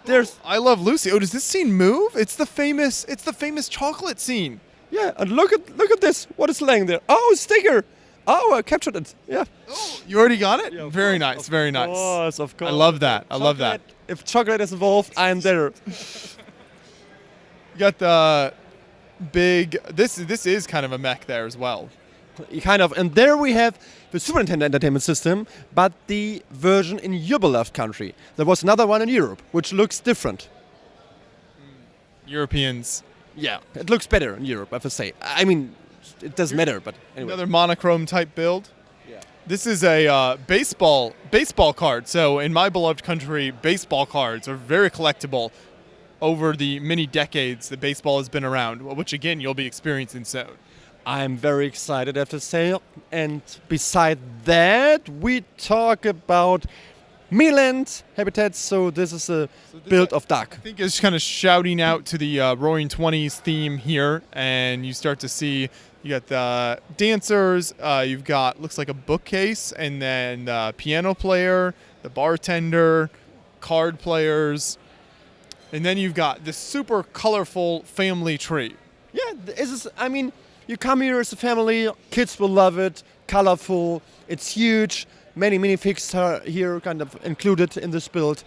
There's. I Love Lucy. Oh, does this scene move? It's the famous chocolate scene. Yeah, and look at this. What is laying there? Oh, sticker. Oh, I captured it. Yeah. Oh, you already got it? Yeah, very nice, very nice. Of course. I love that. I love that. If chocolate is involved, I'm there. You got the big. This is kind of a mech there as well. Kind of, and there we have the Super Nintendo Entertainment System, but the version in your beloved country. There was another one in Europe, which looks different. Europeans Yeah, it looks better in Europe, I have to say. I mean, it doesn't matter, but anyway. Another monochrome type build. Yeah. This is a baseball card. So in my beloved country, baseball cards are very collectible over the many decades that baseball has been around, which again you'll be experiencing soon. I'm very excited, I have to say. And beside that, we talk about Midland habitats. So this is a build of duck. I think it's kind of shouting out to the Roaring Twenties theme here, and you start to see you got the dancers, you've got looks like a bookcase, and then the piano player, the bartender, card players, and then you've got this super colorful family tree. Yeah, this is, I mean, you come here as a family, kids will love it, colorful, it's huge, many minifigs are here kind of included in this build.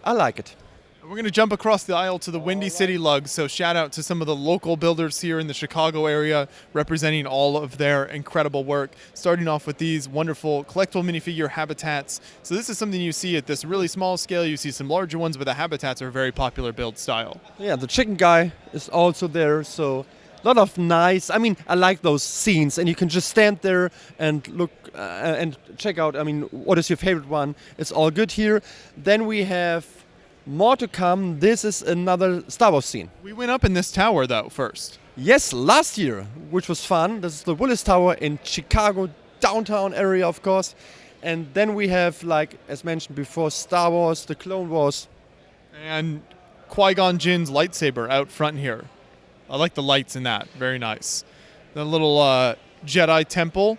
I like it. We're going to jump across the aisle to the Windy City Lugs, so shout out to some of the local builders here in the Chicago area representing all of their incredible work, starting off with these wonderful collectible minifigure habitats. So this is something you see at this really small scale. You see some larger ones, but the habitats are a very popular build style. Yeah, the chicken guy is also there, so a lot of nice, I mean, I like those scenes, and you can just stand there and look and check out, I mean, what is your favorite one? It's all good here. Then we have more to come. This is another Star Wars scene. We went up in this tower, though, first. Yes, last year, which was fun. This is the Willis Tower in Chicago, downtown area, of course. And then we have, like, as mentioned before, Star Wars, the Clone Wars. And Qui-Gon Jinn's lightsaber out front here. I like the lights in that. Very nice. The little Jedi temple.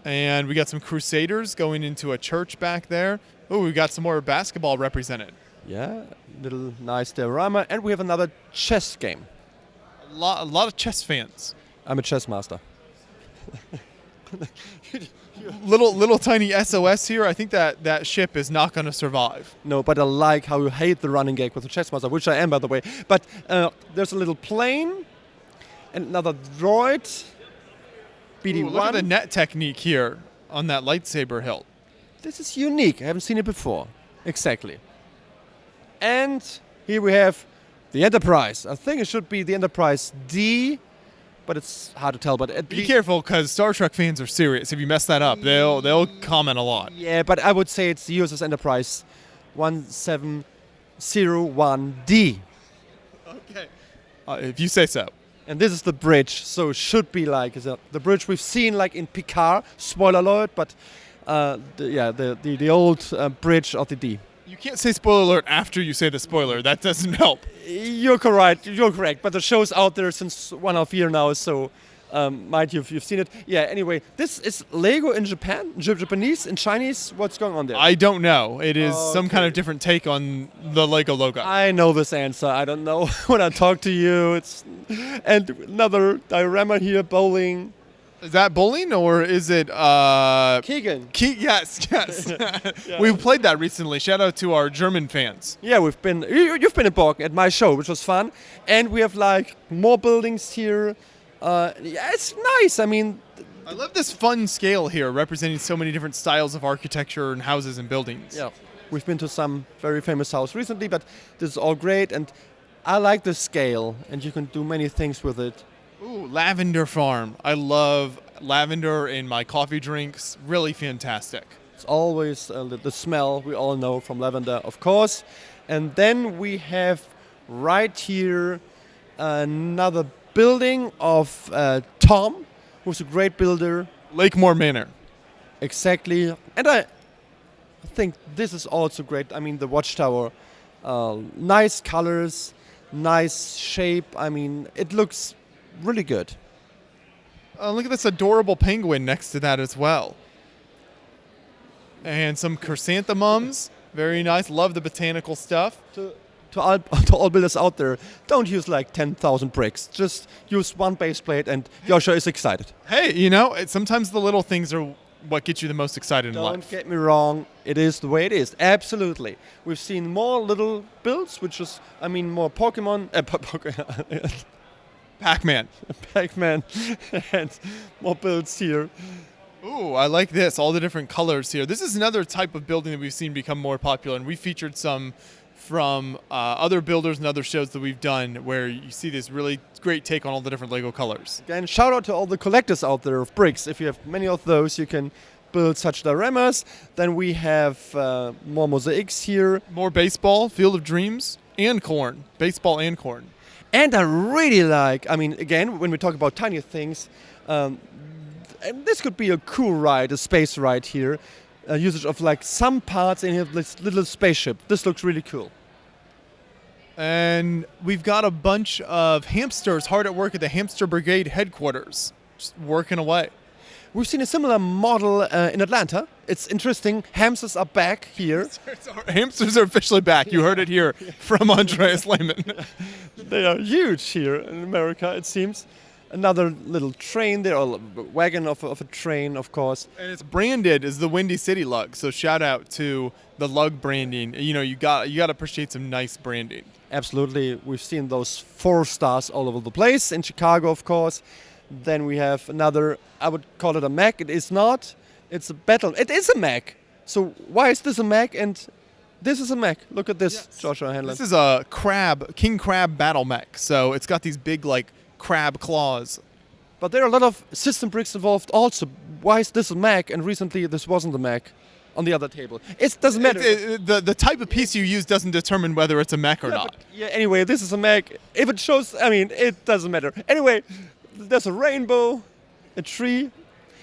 And we got some Crusaders going into a church back there. Oh, we got some more basketball represented. Yeah, little nice diorama. And we have another chess game. A lot of chess fans. I'm a chess master. Little tiny SOS here. I think that ship is not going to survive. No, but I like how you hate the running gag with the chess master, which I am, by the way. But there's a little plane and another droid. BD-1. Ooh, look at the net technique here on that lightsaber hilt. This is unique. I haven't seen it before. Exactly. And here we have the Enterprise. I think it should be the Enterprise D, but it's hard to tell. But at Be careful, because Star Trek fans are serious. If you mess that up, they'll comment a lot. Yeah, but I would say it's the USS Enterprise 1701D. Okay. If you say so. And this is the bridge, so it should be like the bridge we've seen like in Picard. Spoiler alert, but the old bridge of the D. You can't say spoiler alert after you say the spoiler. That doesn't help. You're correct. You're correct. But the show's out there since 1.5 years now, so might you've seen it. Yeah. Anyway, this is Lego in Japan, Japanese, in Chinese. What's going on there? I don't know. It is some kind Okay. of different take on the Lego logo. I know this answer. I don't know when I talk to you. And another diorama here, bowling. Is that bowling or is it Keegan. Yes. We played that recently. Shout out to our German fans. Yeah, you've been in Borken at my show, which was fun, and we have like more buildings here. Yeah, it's nice. I mean, I love this fun scale here, representing so many different styles of architecture and houses and buildings. yeah, we've been to some very famous house recently, but this is all great, and I like the scale, and you can do many things with it. Ooh, lavender farm. I love lavender in my coffee drinks. Really fantastic. It's always the smell we all know from lavender, of course. And then we have right here another building of Tom, who's a great builder. Lakemore Manor. Exactly. And I think this is also great. I mean, the watchtower, nice colors, nice shape. I mean, it looks really good. Look at this adorable penguin next to that as well. And some chrysanthemums. Very nice. Love the botanical stuff. To all builders out there, don't use like 10,000 bricks. Just use one base plate, and Yosha is excited. Hey, sometimes the little things are what gets you the most excited in Don't life. get me wrong, it is the way it is. Absolutely. We've seen more little builds, which is, I mean, more Pokemon, Pac-Man. Pac-Man, and more builds here. Ooh, I like this. All the different colors here. This is another type of building that we've seen become more popular, and we featured some from other builders and other shows that we've done where you see this really great take on all the different Lego colors. And shout out to all the collectors out there of bricks. If you have many of those, you can build such dioramas. Then we have more mosaics here. More baseball, Field of Dreams, and corn. Baseball and corn. And I really like, I mean, again, when we talk about tiny things, and this could be a cool ride, a space ride here. Usage of like some parts and you have this little spaceship. This looks really cool. And we've got a bunch of hamsters hard at work at the Hamster Brigade headquarters, just working away. We've seen a similar model in Atlanta. It's interesting. Hamsters are back here. Hamsters are officially back. You heard it here from Andreas Lehmann. They are huge here in America, it seems. Another little train there, or wagon of a train, of course. And it's branded as the Windy City Lug. So shout out to the lug branding. You know, you got to appreciate some nice branding. Absolutely. We've seen those 4 stars all over the place. In Chicago, of course. Then we have another, I would call it a mech. It is not. It's a battle. It is a mech. So why is this a mech and this is a mech? Look at this, Yes. Joshua Hanlon. This is a king crab battle mech. So it's got these big, like, crab claws. But there are a lot of system bricks involved also. Why is this a mech and recently this wasn't a mech on the other table? It doesn't matter. The type of piece you use doesn't determine whether it's a mech or not. Yeah, anyway, this is a mech. If it shows, I mean, it doesn't matter. Anyway, there's a rainbow, a tree.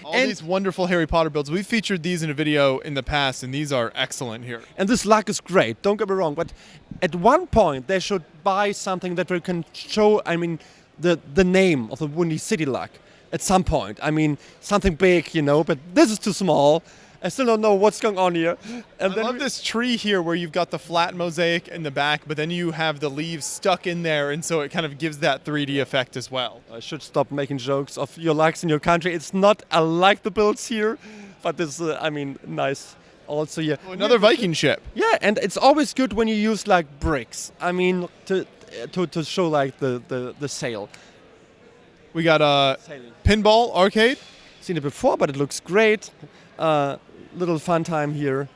All these wonderful Harry Potter builds. We've featured these in a video in the past, and these are excellent here. And this luck is great, don't get me wrong. But at one point, they should buy something that we can show, I mean, the name of the Windy City luck at some point. I mean, something big, you know, but this is too small. I still don't know what's going on here. And I love this tree here where you've got the flat mosaic in the back, but then you have the leaves stuck in there, and so it kind of gives that 3D effect as well. I should stop making jokes of your likes in your country. It's not, I like the builds here, but this is, I mean, nice. Also, yeah. Oh, another Viking ship. Yeah, and it's always good when you use like bricks. I mean, to show like the sail. We got a pinball arcade. Seen it before, but it looks great. Little fun time here.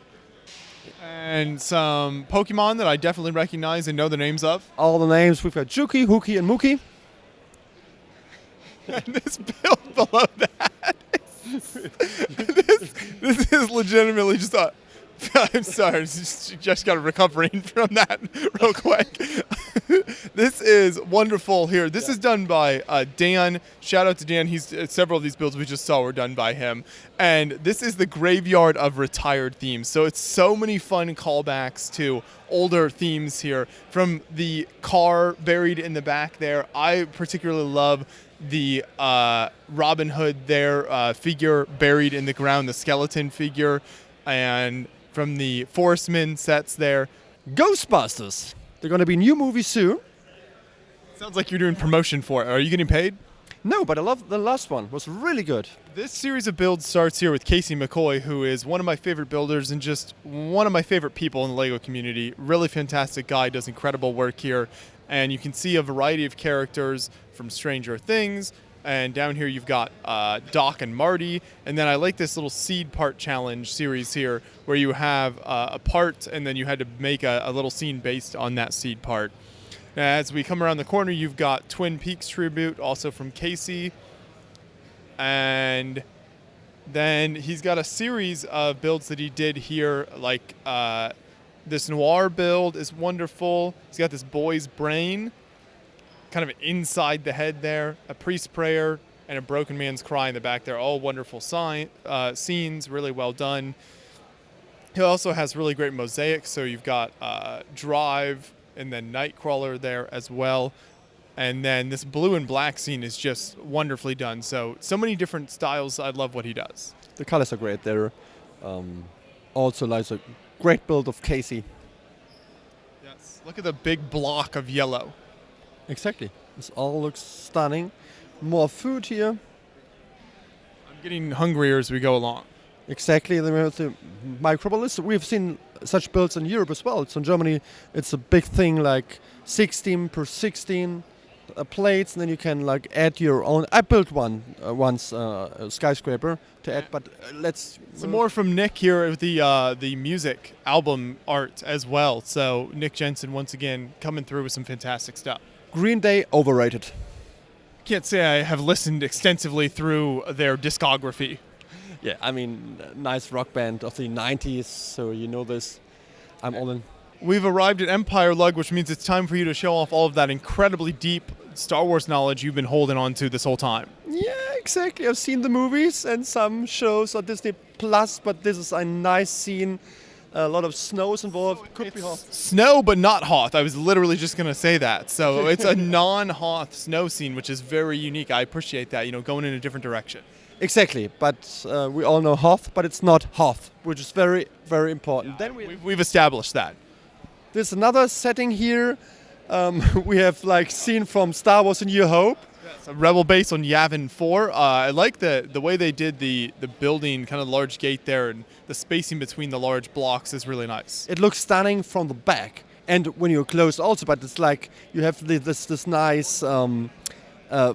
And some Pokemon that I definitely recognize and know the names of. All the names, we've got Juki, Hookie, and Mookie. And this build below that. This is legitimately just a... I'm sorry, just got recovering from that real quick. This is wonderful here. This is done by Dan. Shout out to Dan. He's several of these builds we just saw were done by him. And this is the graveyard of retired themes. So it's so many fun callbacks to older themes here. From the car buried in the back there, I particularly love the Robin Hood there figure buried in the ground, the skeleton figure, and from the Forestman sets there. Ghostbusters. They're going to be a new movie soon. Sounds like you're doing promotion for it. Are you getting paid? No, but I love the last one. It was really good. This series of builds starts here with Casey McCoy, who is one of my favorite builders and just one of my favorite people in the LEGO community. Really fantastic guy, does incredible work here. And you can see a variety of characters from Stranger Things. And down here you've got Doc and Marty. And then I like this little seed part challenge series here where you have a part and then you had to make a little scene based on that seed part. As we come around the corner, you've got Twin Peaks tribute, also from Casey. And then he's got a series of builds that he did here, like this noir build is wonderful. He's got this boy's brain, kind of inside the head there, a priest's prayer, and a broken man's cry in the back there. All wonderful scenes, really well done. He also has really great mosaics, so you've got Drive and then Nightcrawler there as well. And then this blue and black scene is just wonderfully done. So many different styles. I love what he does. The colors are great there. Also, like a great build of Casey. Yes. Look at the big block of yellow. Exactly. This all looks stunning. More food here. I'm getting hungrier as we go along. Exactly. Then we have the microbolus. We've seen such builds in Europe as well. So in Germany, it's a big thing, like 16 per 16. plates, and then you can like add your own. I built one once, a skyscraper to add, but let's. Some more from Nick here with the music album art as well. So Nick Jensen once again coming through with some fantastic stuff. Green Day overrated. Can't say I have listened extensively through their discography. Yeah, I mean, nice rock band of the 90s, so you know this. I'm all in. We've arrived at Empire Lug, which means it's time for you to show off all of that incredibly deep Star Wars knowledge you've been holding on to this whole time. Yeah, exactly. I've seen the movies and some shows on Disney Plus, but this is a nice scene. A lot of snows involved. Could be Hoth. Snow, but not Hoth. I was literally just going to say that. So it's a non-Hoth snow scene, which is very unique. I appreciate that, going in a different direction. Exactly, but we all know Hoth, but it's not Hoth, which is very, very important. Then We've established that. there's another setting here. We have like seen from Star Wars: A New Hope. It's a rebel base on Yavin 4. I like the way they did the building, kind of large gate there, and the spacing between the large blocks is really nice. It looks stunning from the back, and when you're close also. But it's like you have this nice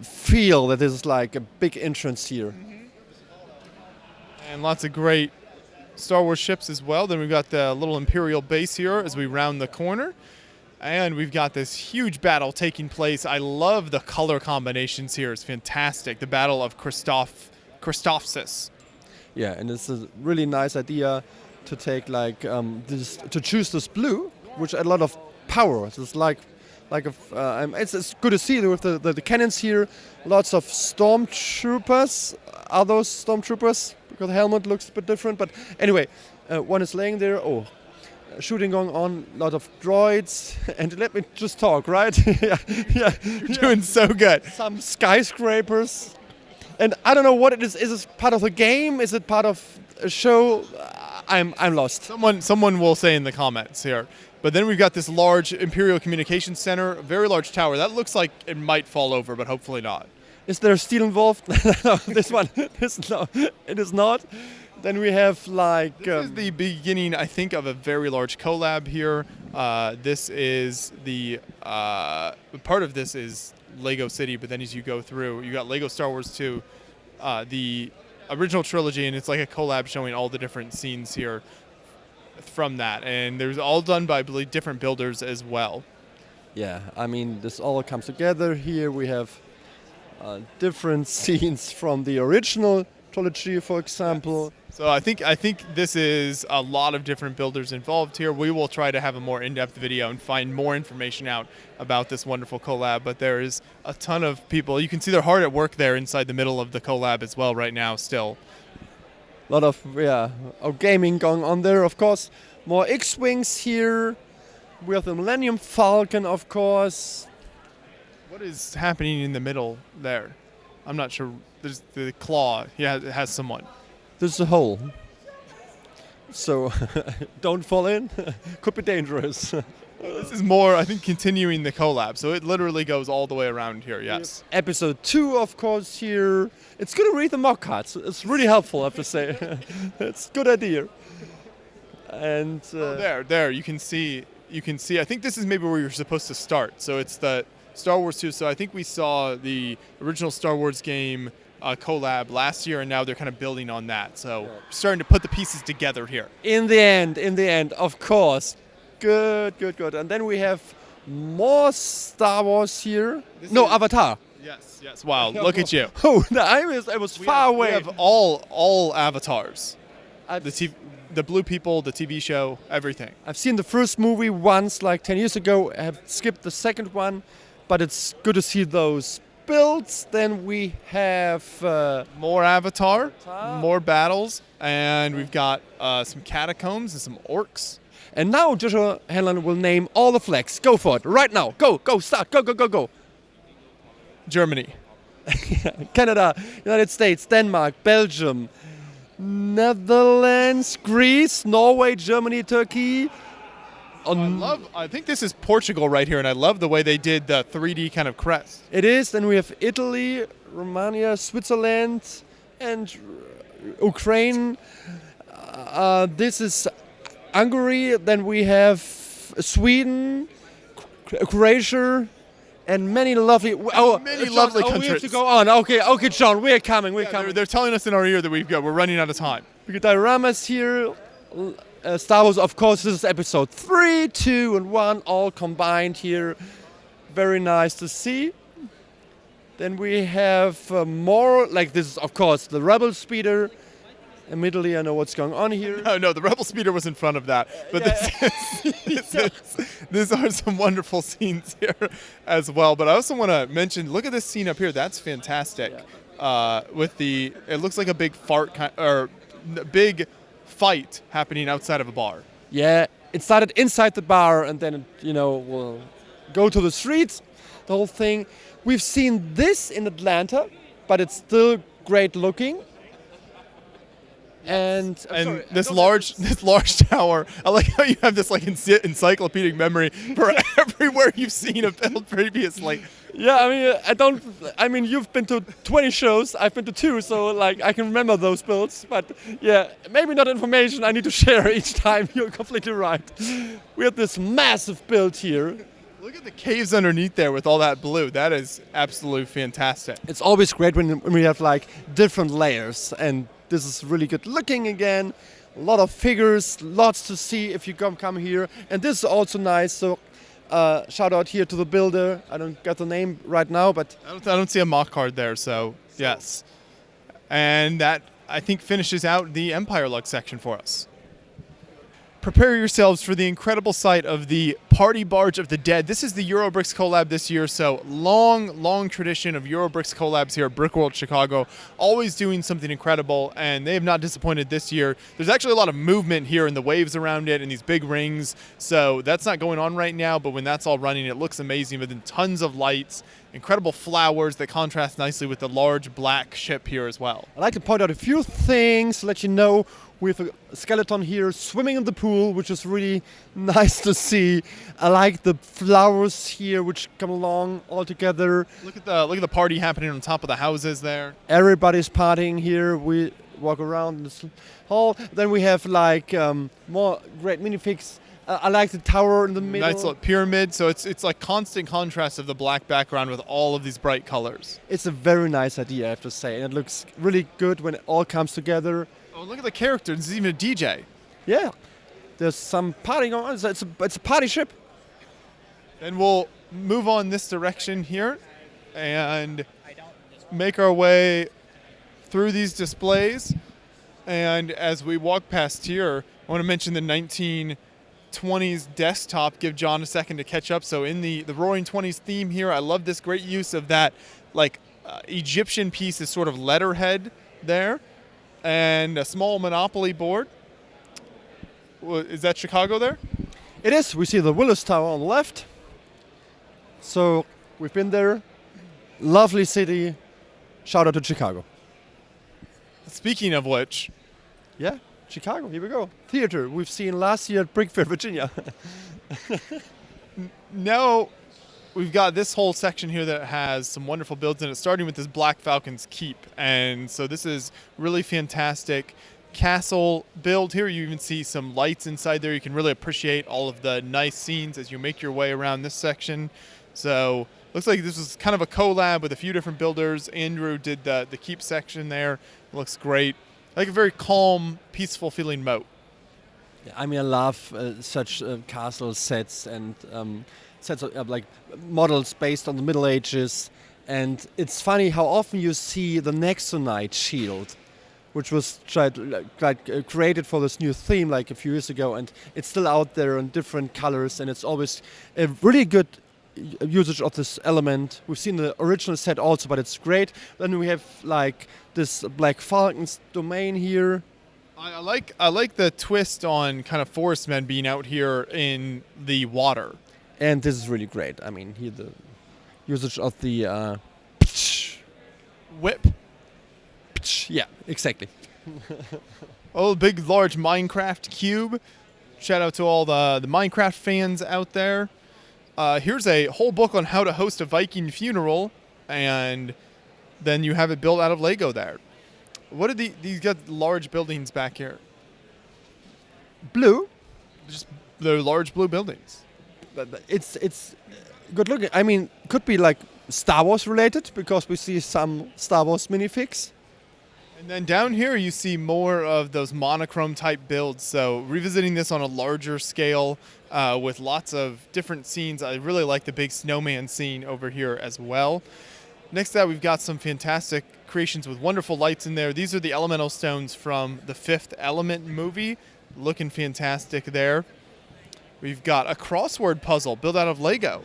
feel that this is like a big entrance here. And lots of great Star Wars ships as well. Then we've got the little Imperial base here as we round the corner. And we've got this huge battle taking place. I love the color combinations here. It's fantastic. The Battle of Christophsis. Yeah, and it's a really nice idea to take like to choose this blue, which a lot of power. It's it's good to see with the cannons here. Lots of stormtroopers. Are those stormtroopers? Because the helmet looks a bit different. But anyway, one is laying there. Oh. Shooting going on, a lot of droids, and let me just talk, right? yeah. You're doing so good. Some skyscrapers, and I don't know what it is. Is it part of the game? Is it part of a show? I'm lost. Someone will say in the comments here. But then we've got this large Imperial Communications Center, a very large tower. That looks like it might fall over, but hopefully not. Is there steel involved? No, this one. No, it is not. Then we have like... This is the beginning, I think, of a very large collab here. This is the... part of this is Lego City, but then as you go through, you got Lego Star Wars 2, the original trilogy, and it's like a collab showing all the different scenes here from that. And there's all done by, I believe, different builders as well. Yeah, I mean, this all comes together. Here we have different scenes from the original trilogy, for example. Yes. So I think this is a lot of different builders involved here. We will try to have a more in-depth video and find more information out about this wonderful collab, but there is a ton of people. You can see they're hard at work there inside the middle of the collab as well right now still. A lot of gaming going on there, of course. More X-Wings here. We have the Millennium Falcon, of course. What is happening in the middle there? I'm not sure. There's the claw. Yeah, it has someone. There's a hole. So don't fall in. Could be dangerous. This is more, I think, continuing the collab. So it literally goes all the way around here, yes. Episode 2, of course, here. It's good to read the mock cards. It's really helpful, I have to say. It's a good idea. And there, you can see. I think this is maybe where you're supposed to start. So it's the Star Wars 2. So I think we saw the original Star Wars game collab last year, and now they're kind of building on that. So starting to put the pieces together here. In the end, of course. Good. And then we have more Star Wars here. Avatar. Yes. Wow, look at you. Oh, I was far away. We have all avatars. The Blue People, the TV show, everything. I've seen the first movie once, like 10 years ago. I have skipped the second one, but it's good to see those builds. Then we have more Avatar, more battles, and we've got some catacombs and some orcs. And now Joshua Hanlon will name all the flags. Go for it, right now. Go, start, go. Germany. Canada, United States, Denmark, Belgium, Netherlands, Greece, Norway, Germany, Turkey. I think this is Portugal right here, and I love the way they did the 3D kind of crest. It is. Then we have Italy, Romania, Switzerland, and Ukraine. This is Hungary. Then we have Sweden, Croatia, and many lovely. Many John, lovely we have countries. to go on. Okay, John, we're coming. We're Yeah, coming. they're telling us in our ear that we're running out of time. We got dioramas here. Star Wars, of course, this is episode 3, 2, and 1, all combined here. Very nice to see. Then we have more, like this is, of course, the Rebel Speeder. Immediately, I know what's going on here. Oh no, the Rebel Speeder was in front of that. But these are some wonderful scenes here as well. But I also want to mention, look at this scene up here. That's fantastic. With it looks like a big big fight happening outside of a bar. Yeah, it started inside the bar and then, will go to the streets, the whole thing. We've seen this in Atlanta, but it's still great looking. And this large tower. I like how you have this like encyclopedic memory for everywhere you've seen a build previously. Yeah, I mean, you've been to 20 shows, I've been to 2, so like I can remember those builds. But yeah, maybe not information I need to share each time. You're completely right. We have this massive build here. Look at the caves underneath there with all that blue. That is absolutely fantastic. It's always great when we have like different layers, and this is really good looking again. A lot of figures, lots to see if you come here. And this is also nice. So shout out here to the builder. I don't get the name right now, but I don't see a mock card there, so yes. And that, I think, finishes out the Empire Lug section for us. Prepare yourselves for the incredible sight of the Party Barge of the Dead. This is the Eurobricks collab this year, so long tradition of Eurobricks collabs here at Brickworld Chicago, always doing something incredible, and they have not disappointed this year. There's actually a lot of movement here in the waves around it and these big rings, so that's not going on right now, but when that's all running, it looks amazing with tons of lights, incredible flowers that contrast nicely with the large black ship here as well. I'd like to point out a few things to let you know. We have a skeleton here swimming in the pool, which is really nice to see. I like the flowers here, which come along all together. Look at the party happening on top of the houses there. Everybody's partying here. We walk around in this hall. Then we have like more great minifigs. I like the tower in the middle. Nice little pyramid. So it's like constant contrast of the black background with all of these bright colors. It's a very nice idea, I have to say, and it looks really good when it all comes together. Oh, look at the character. There's even a DJ. Yeah, there's some partying on. It's a party ship. Then we'll move on this direction here and make our way through these displays. And as we walk past here, I want to mention the 1920s desktop. Give John a second to catch up. So in the Roaring 20s theme here, I love this great use of that like Egyptian piece as sort of letterhead there. And a small Monopoly board. Is that Chicago there? It is. We see the Willis Tower on the left. So we've been there. Lovely city. Shout out to Chicago. Speaking of which. Yeah, Chicago. Here we go. Theater. We've seen last year at Brickfair, Virginia. Now we've got this whole section here that has some wonderful builds in it, starting with this Black Falcon's Keep. And so this is really fantastic castle build here. You even see some lights inside there. You can really appreciate all of the nice scenes as you make your way around this section. So looks like this was kind of a collab with a few different builders. Andrew did the Keep section there. It looks great. Like a very calm, peaceful feeling moat. Yeah, I mean, I love such castle sets and sets of like models based on the Middle Ages. And it's funny how often you see the Nexonite shield, which was created for this new theme like a few years ago, and it's still out there in different colors, and it's always a really good usage of this element. We've seen the original set also, but it's great. Then we have like this Black Falcon's domain here. I like the twist on kind of forest men being out here in the water. And this is really great. I mean, here the usage of the whip. Yeah, exactly. Oh, big, large Minecraft cube. Shout out to all the Minecraft fans out there. Here's a whole book on how to host a Viking funeral, and then you have it built out of Lego there. What are these got large buildings back here? Blue. Just the large blue buildings. But it's good looking. I mean, could be like Star Wars related because we see some Star Wars minifigs. And then down here you see more of those monochrome type builds. So revisiting this on a larger scale with lots of different scenes. I really like the big snowman scene over here as well. Next to that, we've got some fantastic creations with wonderful lights in there. These are the elemental stones from the Fifth Element movie. Looking fantastic there. We've got a crossword puzzle built out of Lego.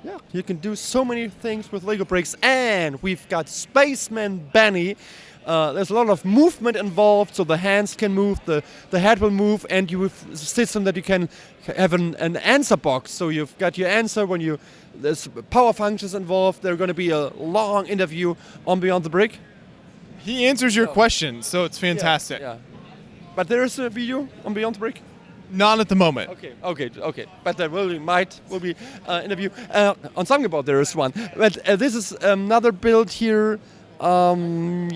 Yeah, you can do so many things with Lego bricks. And we've got Spaceman Benny. There's a lot of movement involved, so the hands can move, the head will move, and you have a system that you can have an answer box. So you've got your answer when there's power functions involved. There's going to be a long interview on Beyond the Brick. He answers your questions, so it's fantastic. Yeah. But there is a video on Beyond the Brick. Not at the moment. Okay. But there will be interview on something about there is one. But this is another build here. There's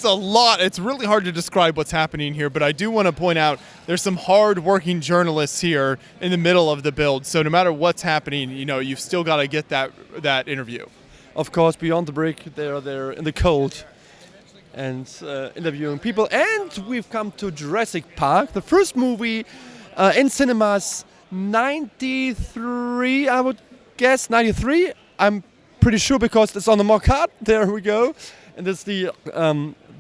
a lot. It's really hard to describe what's happening here, but I do want to point out there's some hard-working journalists here in the middle of the build. So no matter what's happening, you've still got to get that interview. Of course, Beyond the Brick, they're there in the cold and interviewing people. And we've come to Jurassic Park, the first movie in cinemas, 93, I would guess, 93. I'm pretty sure because it's on the mock card. There we go. And this is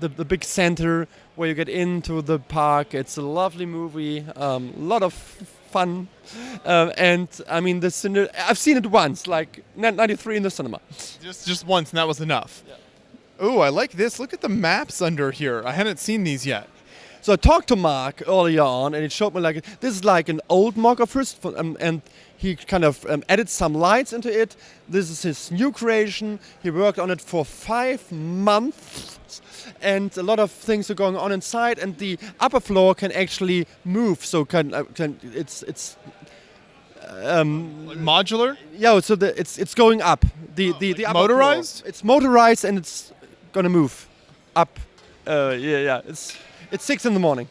the big center where you get into the park. It's a lovely movie, a lot of fun. And I mean, I've seen it once, like 93 in the cinema. Just once, and that was enough. Yeah. Oh, I like this. Look at the maps under here. I hadn't seen these yet. So I talked to Mark earlier on, and it showed me like this is like an old mock of his, and he kind of added some lights into it. This is his new creation. He worked on it for 5 months, and a lot of things are going on inside. And the upper floor can actually move, so it's like modular. Yeah, so it's going up. The like upper motorized. Floor. It's motorized, and it's gonna move up. It's 6 in the morning.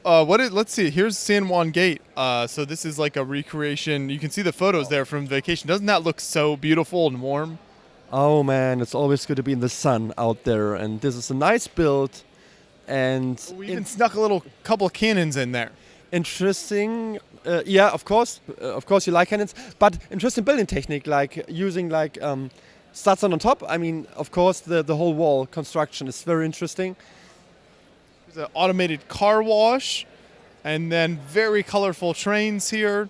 Let's see. Here's San Juan Gate. So this is like a recreation. You can see the photos there from vacation. Doesn't that look so beautiful and warm? Oh man, it's always good to be in the sun out there. And this is a nice build. And we even snuck a couple of cannons in there. Interesting. Yeah, of course. Of course, you like cannons. But interesting building technique, like using studs on top. I mean, of course, the whole wall construction is very interesting. There's an automated car wash, and then very colorful trains here.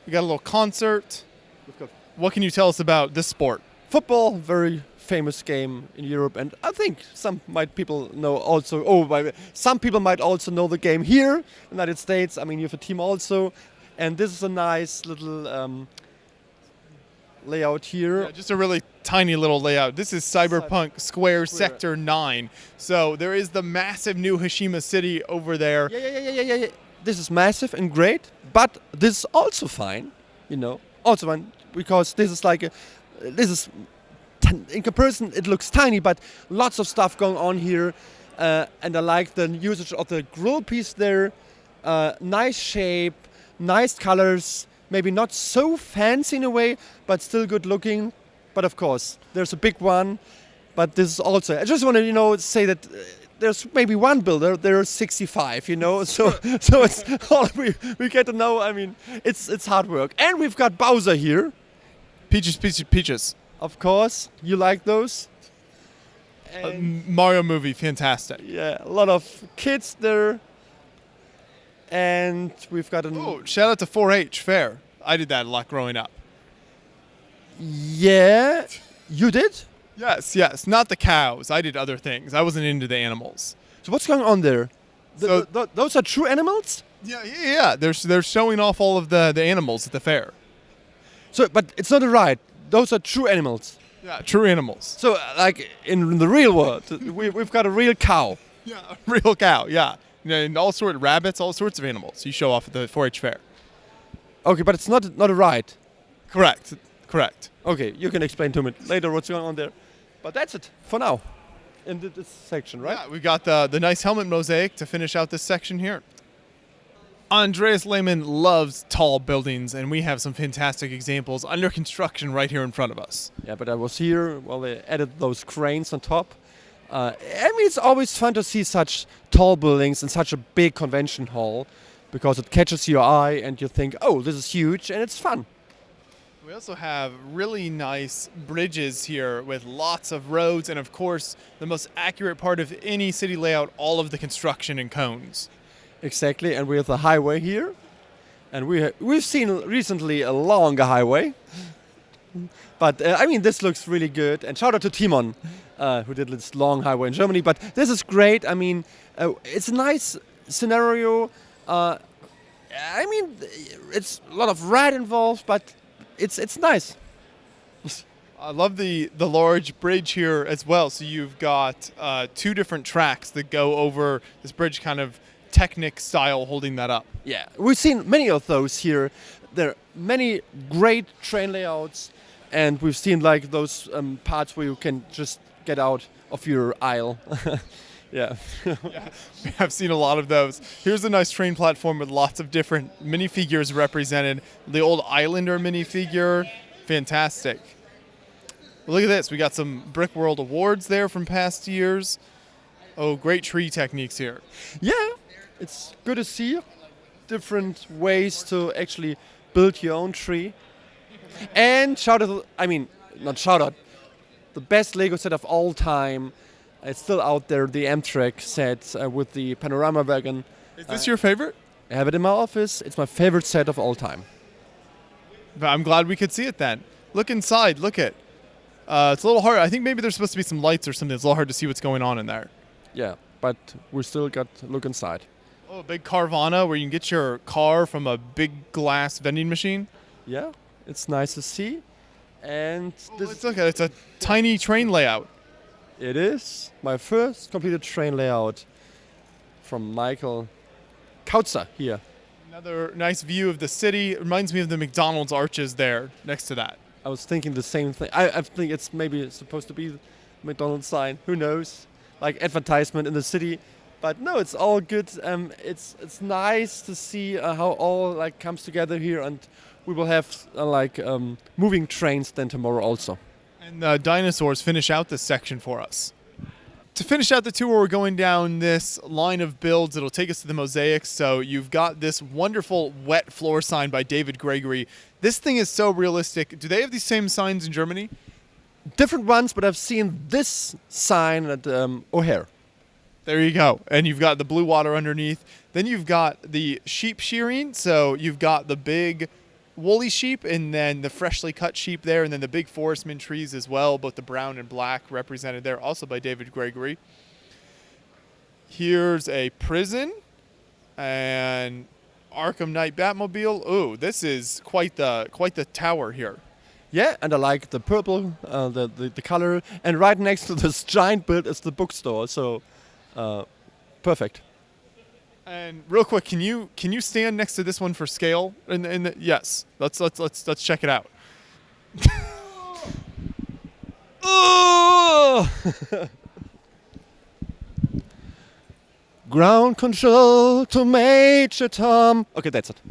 We got a little concert. What can you tell us about this sport? Football, very famous game in Europe, and I think some people might also know the game here in the United States. I mean, you have a team also, and this is a nice little layout here. Yeah, just a really tiny little layout. This is Cyberpunk Square Sector 9. So there is the massive new Hiroshima city over there. Yeah. This is massive and great, but this is also fine, Also fine because this is in comparison it looks tiny, but lots of stuff going on here, and I like the usage of the grill piece there. Nice shape, nice colors. Maybe not so fancy in a way, but still good looking. But of course, there's a big one. But this is also, I just want to, say that there's maybe one builder, there are 65, So it's all we get to know. I mean, it's hard work. And we've got Bowser here. Peaches. Of course, you like those. Mario movie, fantastic. Yeah, a lot of kids there. And we've got shout out to 4-H fair. I did that a lot growing up. Yeah, you did? Yes. Not the cows. I did other things. I wasn't into the animals. So what's going on there? Those are true animals? Yeah. They're showing off all of the animals at the fair. So, but it's not a ride. Those are true animals. Yeah, true animals. So, like in the real world, we've got a real cow. Yeah, a real cow. Yeah. And all sorts of rabbits, all sorts of animals you show off at the 4-H fair. Okay, but it's not a ride. Correct. Okay, you can explain to me later what's going on there. But that's it for now in this section, right? Yeah, we got the nice helmet mosaic to finish out this section here. Andreas Lehmann loves tall buildings, and we have some fantastic examples under construction right here in front of us. Yeah, but I was here while they added those cranes on top. I mean, it's always fun to see such tall buildings in such a big convention hall because it catches your eye and you think, oh, this is huge, and it's fun. We also have really nice bridges here with lots of roads and, of course, the most accurate part of any city layout, all of the construction and cones. Exactly, and we have the highway here. And we've seen recently a longer highway. But, I mean, this looks really good. And shout out to Timon, who did this long highway in Germany. But this is great. I mean, it's a nice scenario. I mean, it's a lot of red involved, but it's nice. I love the large bridge here as well. So you've got two different tracks that go over this bridge, kind of Technic style, holding that up. Yeah, we've seen many of those here. There are many great train layouts, and we've seen like those parts where you can just get out of your aisle. Yeah. Yeah, I've seen a lot of those. Here's a nice train platform with lots of different minifigures represented. The old Islander minifigure, fantastic. Look at this. We got some Brickworld awards there from past years. Oh, great tree techniques here. Yeah, it's good to see different ways to actually build your own tree. And shout out, I mean, not shout out, the best Lego set of all time. It's still out there, the Amtrak set with the panorama wagon. Is this your favorite? I have it in my office. It's my favorite set of all time. But I'm glad we could see it then. Look inside. Look it. It's a little hard. I think maybe there's supposed to be some lights or something. It's a little hard to see what's going on in there. Yeah, but we still got to look inside. Oh, a big Carvana where you can get your car from a big glass vending machine. Yeah, it's nice to see. And Let's look at it. It's a tiny train layout. it is my first completed train layout from Michael Kautzer here. Another nice view of the city. It reminds me of the McDonald's arches there next to that. I was thinking the same thing. I think it's maybe supposed to be the McDonald's sign. Who knows? Like advertisement in the city. But no, it's all good. It's nice to see how all like comes together here, and we will have moving trains then tomorrow also. And the dinosaurs finish out this section for us. To finish out the tour, we're going down this line of builds. It'll take us to the mosaics. So you've got this wonderful wet floor sign by David Gregory. This thing is so realistic. Do they have these same signs in Germany? Different ones, but I've seen this sign at O'Hare. There you go. And you've got the blue water underneath. Then you've got the sheep shearing. So you've got the big woolly sheep and then the freshly cut sheep there, and then the big forest mint trees as well, both the brown and black represented there, also by David Gregory. Here's a prison and Arkham Knight Batmobile. Ooh, this is quite the tower here. Yeah, and I like the purple, the color. And right next to this giant build is the bookstore. So, perfect. And real quick, can you stand next to this one for scale? Yes, let's check it out. Oh! Ground control to Major Tom. Okay, that's it.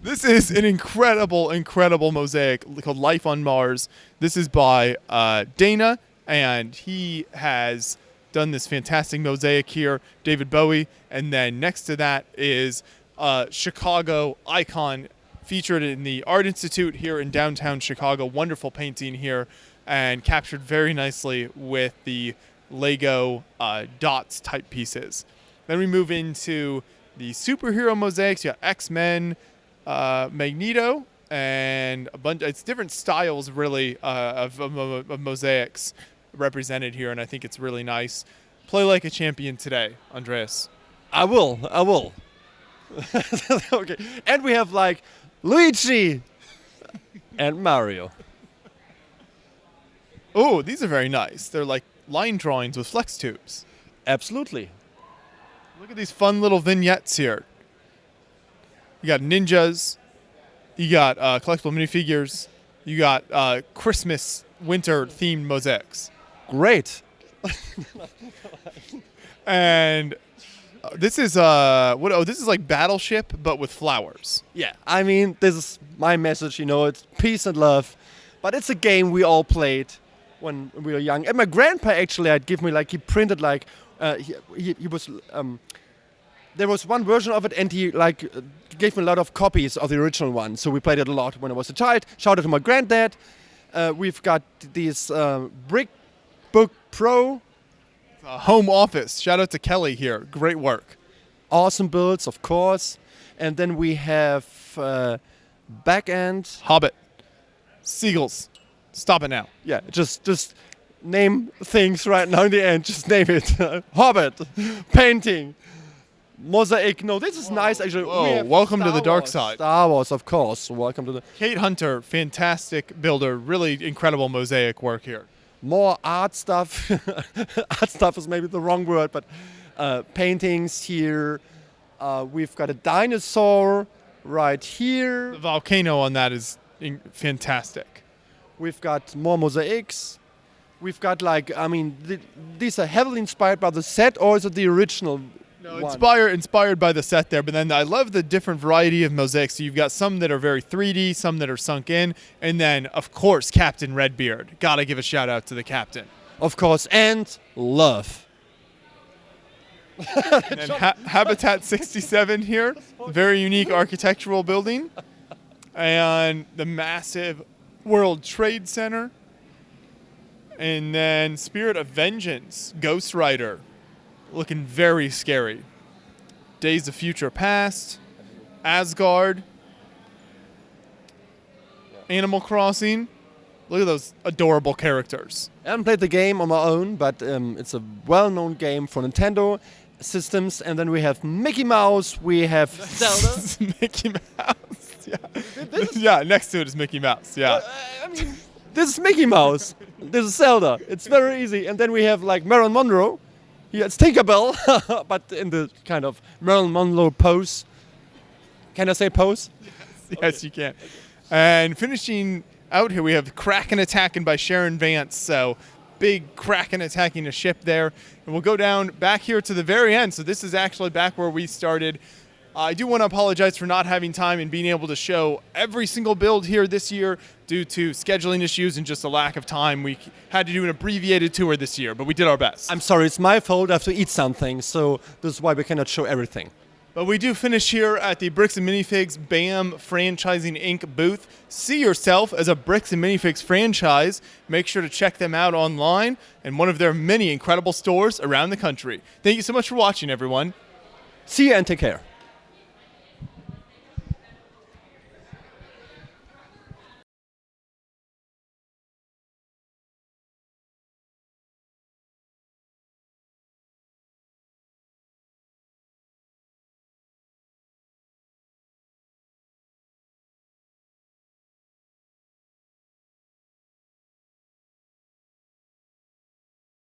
This is an incredible mosaic called Life on Mars. This is by Dana, and he has done this fantastic mosaic here, David Bowie, and then next to that is a Chicago icon featured in the Art Institute here in downtown Chicago. Wonderful painting here and captured very nicely with the Lego dots type pieces. Then we move into the superhero mosaics. You got X-Men, Magneto, and a bunch. It's different styles really of mosaics represented here, and I think it's really nice. Play like a champion today, Andreas. I will. Okay, and we have like Luigi and Mario. Oh, these are very nice. They're like line drawings with flex tubes. Absolutely. Look at these fun little vignettes here. You got ninjas. You got collectible minifigures. You got Christmas winter themed mosaics. Great. And This is what? Oh, this is like Battleship, but with flowers. Yeah, I mean, this is my message, you know, it's peace and love. But it's a game we all played when we were young. And my grandpa actually had given me, like, he printed, like, he was, there was one version of it and he, like, gave me a lot of copies of the original one. So we played it a lot when I was a child. Shout out to my granddad. We've got these Brickbook Pro. Home office. Shout out to Kelly here. Great work. Awesome builds, of course. And then we have back end. Hobbit. Seagulls. Stop it now. Yeah, just name things right now in the end. Just name it. Hobbit, painting, mosaic. No, this is nice actually. Whoa, We have welcome to Star the dark Wars. side. Star Wars, of course. Welcome to the Kate Hunter, fantastic builder. Really incredible mosaic work here. more art stuff. Art stuff is maybe the wrong word, but paintings here. We've got a dinosaur right here. The volcano on that is fantastic. We've got more mosaics. We've got like, I mean, these are heavily inspired by the set, or is it the original? No, one? inspired by the set there, but then I love the different variety of mosaics. So you've got some that are very 3D, some that are sunk in, and then, of course, Captain Redbeard. Gotta give a shout out to the captain. Of course, and love. And then Habitat 67 here, very unique architectural building. And the massive World Trade Center. And then Spirit of Vengeance, Ghost Rider, looking very scary. Days of Future Past, Asgard, Animal Crossing. Look at those adorable characters. I haven't played the game on my own, but it's a well-known game for Nintendo systems. And then we have Mickey Mouse, we have Zelda. Mickey Mouse. Yeah. Yeah, next to it is Mickey Mouse. Yeah. I mean, this is Mickey Mouse. This is Zelda. It's very easy. And then we have like Marilyn Monroe. Yeah, it's Tinkerbell, but in the kind of Marilyn Monroe pose. Can I say pose? Yes, you can. And finishing out here, we have Kraken attacking by Sharon Vance. So big Kraken attacking a ship there. And we'll go down back here to the very end. So this is actually back where we started. I do want to apologize for not having time and being able to show every single build here this year due to scheduling issues and just a lack of time. We had to do an abbreviated tour this year, but we did our best. I'm sorry, it's my fault. I have to eat something, so this is why we cannot show everything. But we do finish here at the Bricks and Minifigs BAM Franchising Inc. booth. See yourself as a Bricks and Minifigs franchise. Make sure to check them out online and one of their many incredible stores around the country. Thank you so much for watching, everyone. See you and take care.